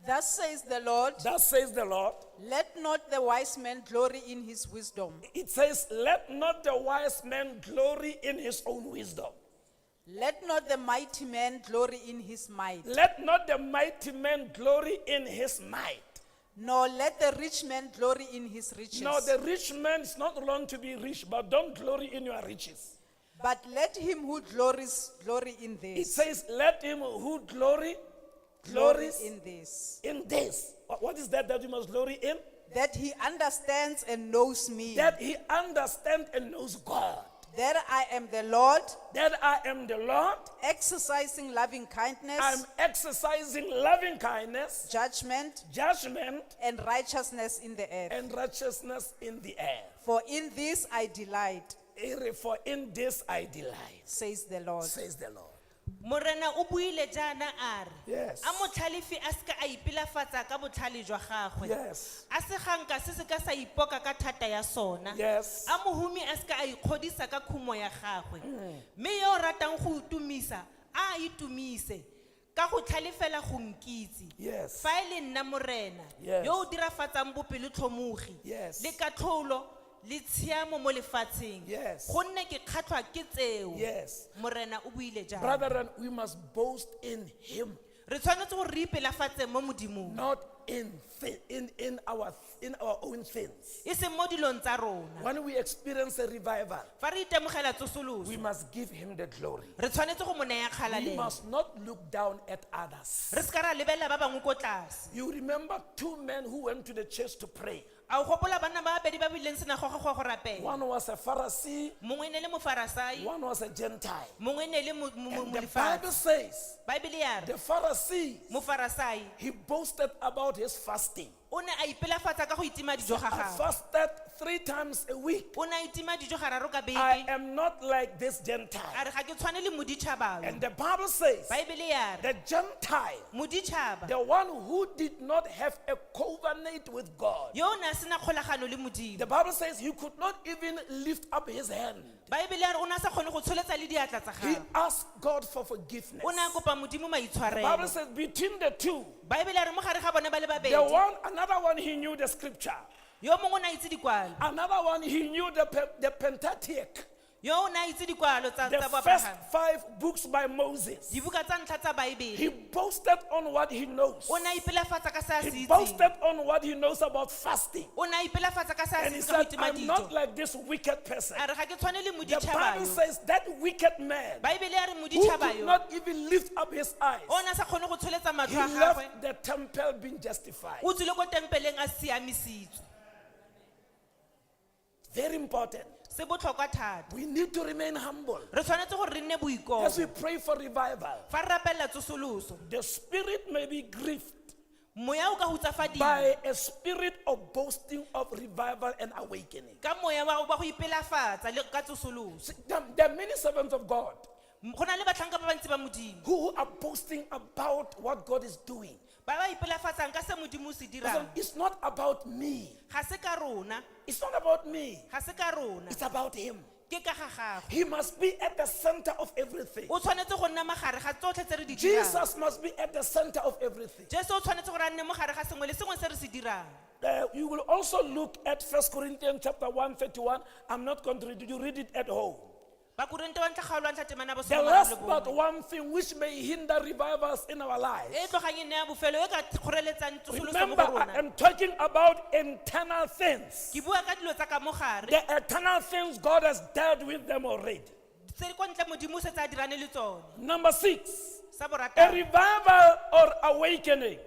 Thus says the Lord, Thus says the Lord. let not the wise man glory in his wisdom. It says, let not the wise man glory in his own wisdom. Let not the mighty man glory in his might. Let not the mighty man glory in his might. Nor let the rich man glory in his riches. Now the rich man is not wrong to be rich, but don't glory in your riches. But let him who glories glory in It this. says, let him who glories in this. in this. What is that you must glory in? That he understands and knows me. That he understands and knows God. That I am the Lord, That I am the Lord. exercising loving kindness, I'm exercising loving kindness, judgment, judgment, and righteousness in the earth. and righteousness in the air. For in this I delight, For in this I delight, says the Lord. says the Lord. Morena o buile jaana a re. Yes. A motlhalefi a ska a ipilafatsa ka botlhale jwa gagwe. Yes. A se ganka se se ka sa ipoka ka thata ya sona. Yes. A mohumi a ska a ikgodisa ka khumo ya gagwe. Mme yo o ratang go itumisa a itumise ka go tlhalefela go nkitse. Yes. Fa e le nna morena Yes. yo o dirafatsang bopelo tlhomogi Yes. le katlholo le tshiamo mo lefatsheng. Yes. Gonne ke kgatlhwa ke tseo. Yes. Morena o buile jaana. Brethren, we must boast in him, Re tshwanetse go re ipelafatse mo modimong. not in our own things. E seng mo dilong tsa rona. When we experience a revival, Fa re itemogela we tsosoloso, must give him the glory. re tshwanetse go mo naya We kgalalelo. must not look down at others. Re ska ra lebelela ba bangwe ko tlase. You remember two men who went to the church to pray. A o gopola bana ba babedi ba bileng sinagoga go rapela. One was a Pharisee, Mongwe ne le mofarasai, one was a Gentile. mongwe ne le And the Bible molefatshe. says Baebele ya the re, Pharisee, mofarasai he boasted about his fasting. o ne a ipelafatsa ka go itima dijo ga I gagwe. fasted 3 times a week. O ne a itima dijo gararo ka I beke. am not like this Gentile. A re ga ke tshwane le moditšhaba yo. And the Bible says Baebele ya re, the Gentile, moditšhaba the one who did not have a covenant with God, yo o ne a sena kgolagano le Modimo. the Bible says he could not even lift up his hand. Baebele ya re o ne a sa kgone go tsholetsa le diatla tsa He gagwe. asked God for forgiveness. O ne a kopa Modimo The Bible maitshwarelo. says between the two, Baebele ya re mo gare ga bone ba le the babedi. another one he knew the scripture, Yo mongwe o ne a itse dikwalo. another one he knew the Pentateuch, Yo o ne a itse dikwalo tsa the tsa first boaparagano. 5 books by Moses. Dibuka tsa ntlha tsa Baebele. He boasted on what he knows. O ne a ipelafatsa ka se a se He itseng. boasted on what he knows about fasting. O ne a ipelafatsa ka se a And se he itseng ka go said, itima I'm not dijo. like this wicked person. A re ga ke tshwane le The moditšhaba Bible yo. says that wicked man Baebele ya re who moditšhaba could yo not even lift up his eyes, o ne a sa kgone go tsholetsa he matlho a gagwe. left the temple being justified. O tswile ko tempeleng a siamisitswe. Very important. Se botlhokwa thata. We need to remain humble Re tshwanetse gore re nne as boikobo. we pray for revival. Fa re rapelela tsosoloso, The spirit may be grieved moya o ka hutsafadiwa by a spirit of boasting of revival and awakening. ka moya wa go ipelafatsa le ka tsosoloso. See, there are many servants of God Go na le batlhanka ba bantsi ba Modimo who are boasting about what God is doing. ba ba ipelafatsang ka se Modimo o se Listen, dirang. it's not about me. Ga se ka rona, It's not about me. ga se ka rona, It's about him. ke ka ga gagwe. He must be at the center of everything. O tshwanetse go nna magare ga tsotlhe tse re di dirang. Jesus must be at the center of everything. Jesu o tshwanetse gore a nne mogare ga sengwe le sengwe se re se dirang. You will also look at 1 Corinthians chapter 1:31. I'm not going to read it. You read it at home. Bakorinte wa ntlha kgaolo wa ntlha temana bo The soma last le but bongwe. one thing which may hinder revivals in our lives. E tlogang e nne ya bofelo e ka kgoreletsang tsosoloso mo Remember, go I rona. am talking about internal things. Ke bua ka dilo tsa ka mogare The eternal things, God has dealt with them already. tse di kwa ntle Modimo o setse a dirane le tsone. Number 6, Sa a borataro, revival or awakening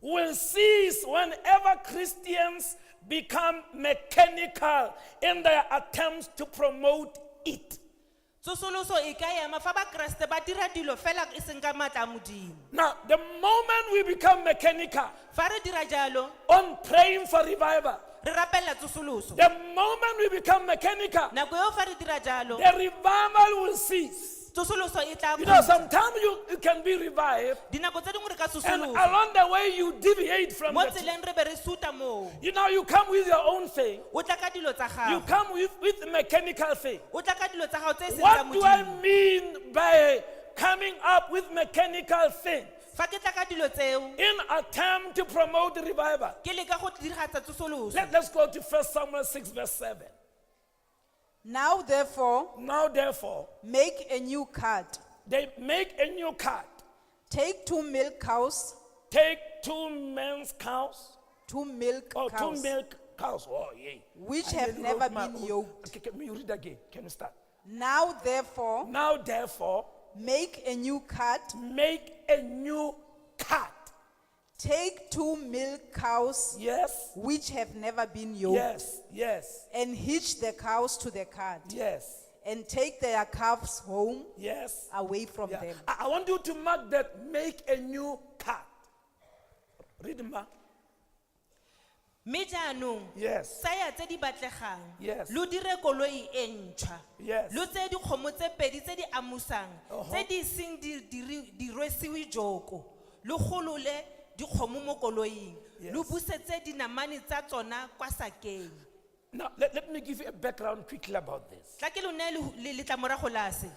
will cease whenever Christians become mechanical in their attempts to promote it. tsosoloso e ka ema fa ba Kriste ba dira dilo fela e seng ka matla a Modimo. Now, the moment we become mechanical Fa re dira jalo, on praying for revival, re rapella tsosoloso. the moment we become mechanical, Nako eo fa re dira jalo, the revival will cease. tsosoloso e tla You know, sometimes you can be revived, dinako tse dingwe re ka and tsosolosa along the way you deviate from mo the. tseleng re be re suta moo You know, you come with your own thing. o tla ka dilo tsa You gago come with mechanical thing. o tla ka dilo tsa gago tse e seng tsa What do I modimo mean by coming up with mechanical things? fa ke tla ka dilo tseo In attempt to promote revival. ke leka go diragatsa tsosoloso Let's go to 1 Samuel 6 verse 7. Now therefore, Now therefore, make a new cart. they make a new cart. Take 2 milk cows, Take 2 men's cows. 2 milk Oh, cows, 2 milk cows. Oh, yeah. which I have nearly never wrote my been own. yoked. Okay, can you read again? Can you start? Now therefore, Now therefore, make a new cart. make a new cart. Take 2 milk cows, Yes. which have never been yoked, Yes. Yes. and hitch the cows to the cart, Yes. and take their calves home Yes. away from Yeah. them. I want you to mark that. Make a new cart. Read ma. mme jaanong Yes. tsaya tse di batlegang Yes. lo dire koloi e ntšhwa Yes. lo tse dikgomo tse pedi tse di amusang tse di seng di rwesiwe joko lo golole dikgomo mo koloing lo Yes. busetse dinamane tsa tsona kwa sakeng Now, let me give you a background quickly about this. tla ke lo neye letlamorago la se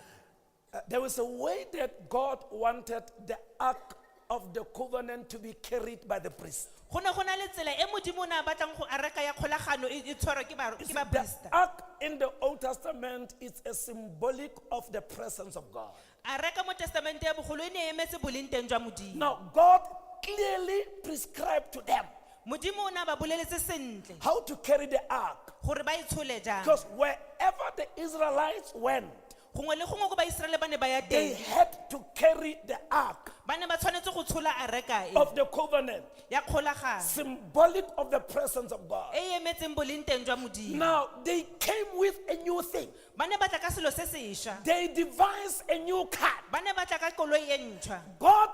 There was a way that God wanted the Ark of the Covenant to be carried by the priest. go ne go na le tsela e modimo o ne a batlang go a reka ya kgolagano e tshwarwa ke The baporista Ark in the Old Testament is a symbolic of the presence of God. a reka mo testamente ya bogolo e ne e emetse boleng teng jwa modimo Now, God clearly prescribed to them modimo o ne a ba boleletse sentle how to carry the Ark. gore ba itshole jang Because wherever the Israelites went, gongwe le gongwe ko baiseraele ba ne ba ya they teng had to carry the Ark ba ne ba tshwanetse go tshola a reka e of the covenant, ya kgolagano symbolic of the presence of God. e e emetseng boleng teng jwa modimo Now, they came with a new thing. ba ne ba tla ka selo se sešwa They devised a new cart. ba ne ba tla ka koloi e ntšhwa God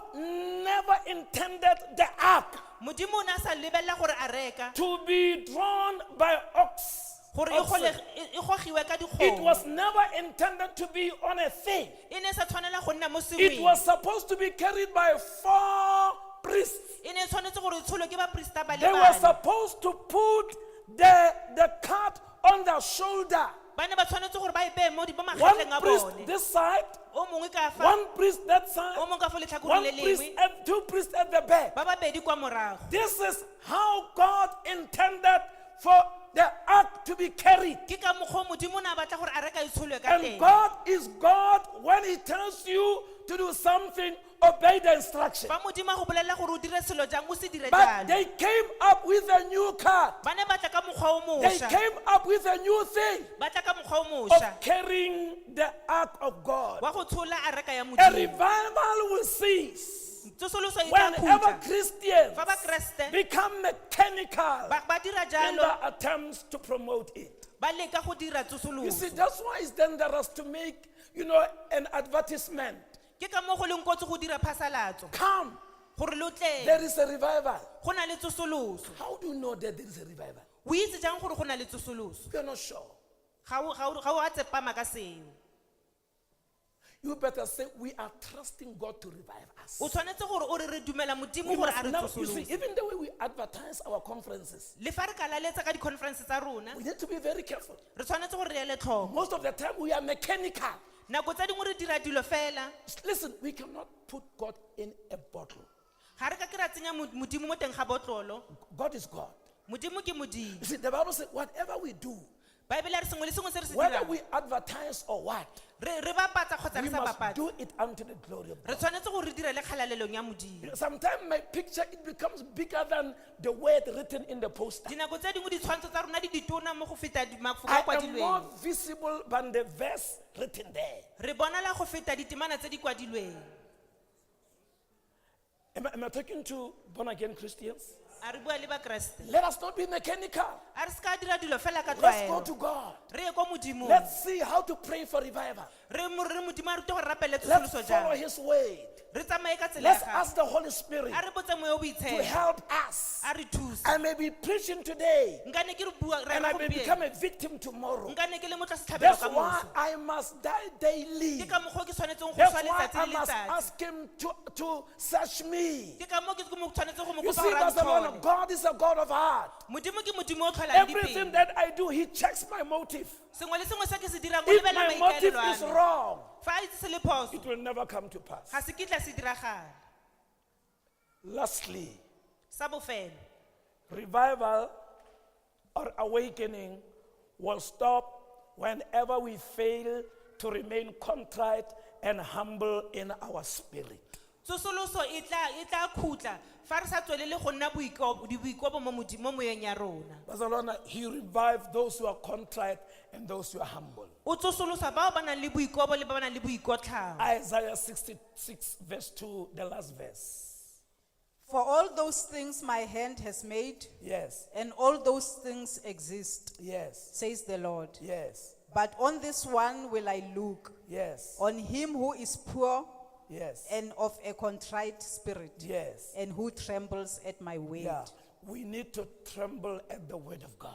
never intended the ark modimo o ne a sa lebelela gore a reka to be drawn by ox. gore oxen. e gogiwe ka It dikgomo was never intended to be on a thing. e ne e sa tshwanela go nna mo It seweng was supposed to be carried by 4 priests. e ne e tshwanetse gore e tsholwe ke baporista ba le They were bane supposed to put the cart on their shoulder. ba ne ba tshwanetse gore ba e beye mo One magetleng a priest bone this side, o mongwe ka fa one priest that side, o mongwe ka fa letlhakoreng one le priest lengwe and 2 priests at the back. ba babedi kwa morago This is how God intended for the ark to be carried. ke ka mokgwa o modimo o ne a batla gore a reka e tsholwe ka And teng God is God when He tells you to do something, obey the instruction. fa modimo a go bolelela gore o dire selo jang o se dire But jalo they came up with a new cart. ba ne ba tla ka mokgwa o They mošwa came up with a new thing ba tla ka mokgwa o of mošwa carrying the ark of God. wa go tshola a reka ya A modimo revival will cease tsosoloso e tla whenever khutla Christians fa bakreste become mechanical ba dira in jalo their attempts to promote it. ba leka go dira You tsosoloso see, that's why it's dangerous to make, an advertisement. ke ka mo go leng kotsi go dira phasalatso Come, gore lo tle there is a revival. go na le tsosoloso How do you know that there is a revival? o itse jang gore go na le tsosoloso You're not sure. ga o a tsepama ka seo You better say, we are trusting God to revive us. o tshwanetse gore o re dumela modimo We gore must a re now, you see, tsosolose even the way we advertise our conferences, le fa re ka laletsa ka di-conference tsa rona we need to be very careful. re tshwanetse gore re ele tlhoko Most of the time, we are mechanical. nako tse dingwe re dira dilo fela Listen, we cannot put God in a bottle. ga re ka ke ra tsenya modimo mo teng ga botlolo God is God. modimo ke modimo You see, the Bible says, whatever we do, baebele re sengwe le sengwe se re se whether dirang we advertise or what, re bapatsa kgotsa we re sa must bapatsa do it unto the glory of re God. tshwanetse gore re dire le kgalalelong ya modimo Sometimes my picture, it becomes bigger than the word written in the poster. dinako tse dingwe ditshwantsho tsa rona di ditona mo go feta mafoko I a am more kwadilweng visible than the verse written there. re bonala go feta ditemana tse di kwadilweng Am I talking to born-again Christians? a re bua le bakreste Let us not be mechanical. a re se ka dira dilo fela ka Let's go tlwaelo to God. re ye kwa modimong Let's see how to pray for revival. re modimo a rute gore rapele Let's tsosoloso follow jang his way. re tsamaye ka tsela Let's ya gagwe ask the Holy Spirit a re botse moya o to boitshepo help us. a re thuse I may be preaching today nkane ke re bua re and I may become gompieno a victim tomorrow. nkane ke le motla setlhabelo That's ka why moso I must die daily. ke ka mokgwa ke tshwanetseng go That's swa why letsatsi I le must letsatsi ask him to search me. ke ka moo ke tshwanetseng go mo You kopa see, gore a Pastor Lorna, ntlhole. God is a God of heart. modimo ke modimo o tlholang Everything dipelo that I do, He checks my motive. sengwe le sengwe se ke se dirang o If lebelela my motive maikaelelo is a me wrong, fa a itse se le phoso it will never come to pass. ga se kitla se diragala Lastly, sa bofelo revival or awakening will stop whenever we fail to remain contrite and humble in our spirit. tsosoloso e tla khutla fa re sa tswelele go nna boikobo mo moyeng ya rona Pastor Lorna, He revived those who are contrite and those who are humble. o tsosolosa bao ba nang le boikobo le ba ba nang le boikotlhao Isaiah 66 verse 2, the last verse. For all those things my hand has made, Yes, and all those things exist, yes, says the Lord. yes, But on this one will I look, yes, on him who is poor yes, and of a contrite spirit, yes. and who trembles at my word. Yeah, we need to tremble at the word of God.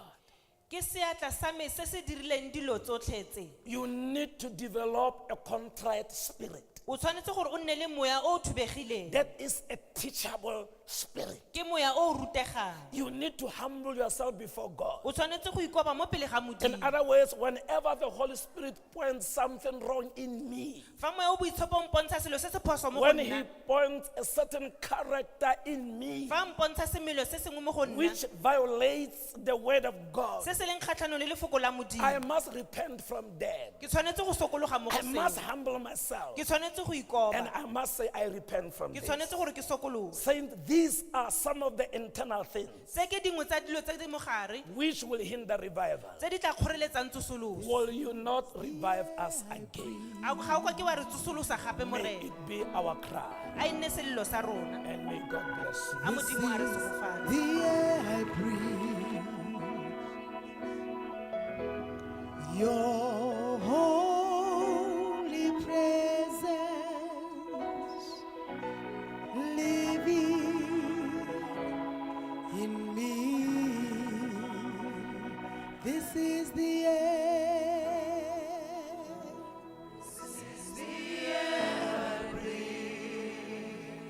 ke seatla sa me se se dirileng dilo tsotlhe tse You need to develop a contrite spirit. o tshwanetse gore o nne le moya o o thubegileng That is a teachable spirit. ke moya o o rutegang You need to humble yourself before God. o tshwanetse go ikoba mo pele ga In modimo other words, whenever the Holy Spirit points something wrong in me, fa moya o boitshepo o mpontsha selo se se phoso mo go when He nna points a certain character in me, fa mpontsha semelo se sengwe mo go nna which violates the word of God, se se leng kgatlhanong le lefoko la I modimo must repent from that. ke tshwanetse go sokologa mo go I must seo humble myself. ke tshwanetse go And ikoba I must say, I repent from ke this. tshwanetse gore ke sokologe Saying these are some of the internal things tse ke dingwe tsa dilo tse di mogare which will hinder revival. tse di tla kgoreletsang tsosoloso Will you not revive us again? ga o kwa ke wa re tsosolosa gape May morena it be our cry. a e nne selelo sa rona And may God bless you. a modimo a re segofale The air I breathe, your holy presence living in me. This is the air.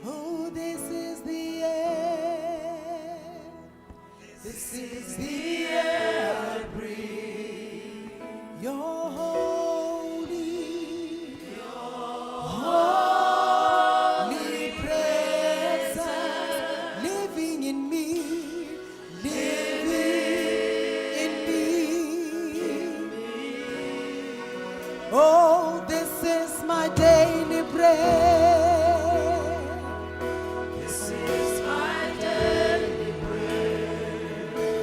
Oh, this is the air. This is the air I breathe. Your holy presence living in me, living in me. Oh, this is my daily bread.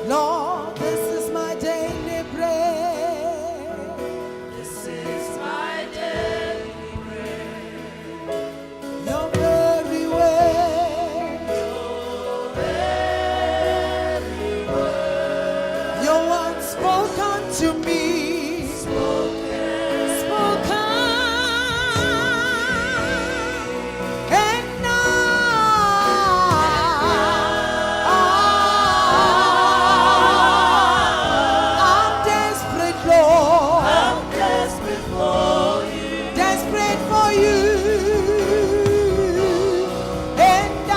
Lord, this is my daily bread. This is my daily bread. Your very word. Your word spoken to me. Spoken. And I'm desperate, Lord. I'm desperate for you. Desperate for you. And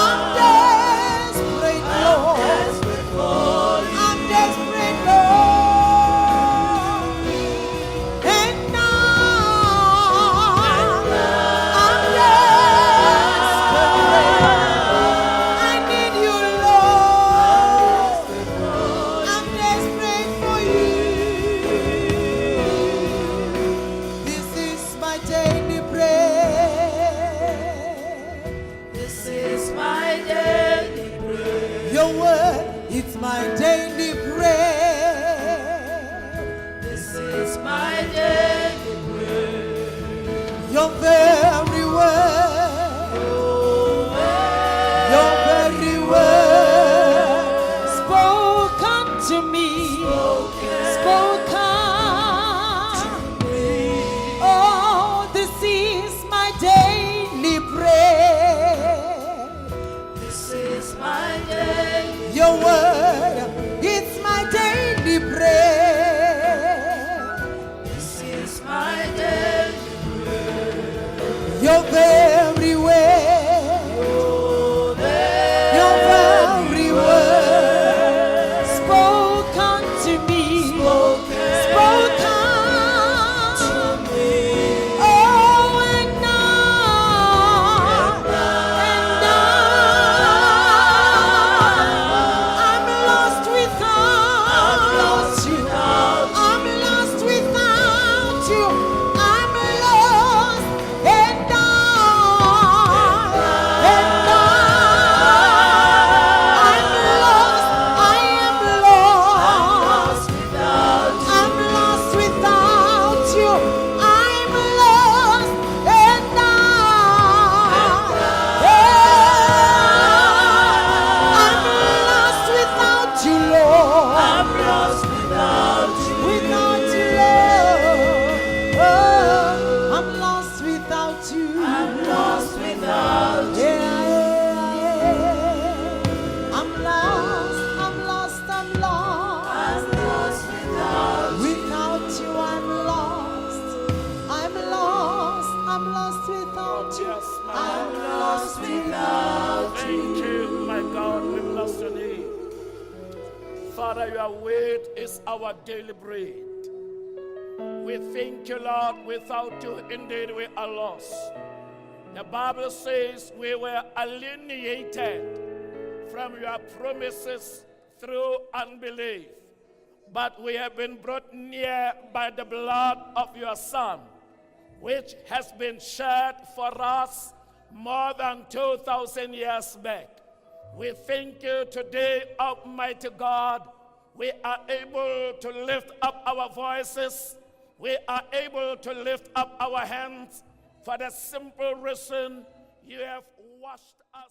I'm desperate, Lord. I'm desperate, Lord. And I'm desperate. I need you, Lord. I'm desperate for you. This is my daily bread. This is my daily bread. Your word, it's my daily bread. This is my daily bread. Your very word. Your Your word, it's my daily bread. This is my daily Your very way, your very word spoken to me, spoken to me. Oh, and now, I'm lost without you. I'm lost without you. I'm lost and I'm lost. I am lost. I'm lost without you. I'm lost and I'm lost without you, Lord. I'm lost without you. Without you, Lord. Oh, I'm lost without you. I'm lost without you. Yeah. I'm lost, I'm lost, I'm lost. I'm lost without you. Without you, I'm lost. I'm lost, I'm lost without you. Yes, my I'm God. lost without you. Thank you, my God. We bless your name. Father, your word is our daily bread. We thank you, Lord. Without you, indeed, we are lost. The Bible says we were alienated from your promises through unbelief, but we have been brought near by the blood of your Son, which has been shed for us more than 2,000 years back. We thank you today, Almighty God. We are able to lift up our voices. We are able to lift up our hands for the simple reason you have washed us.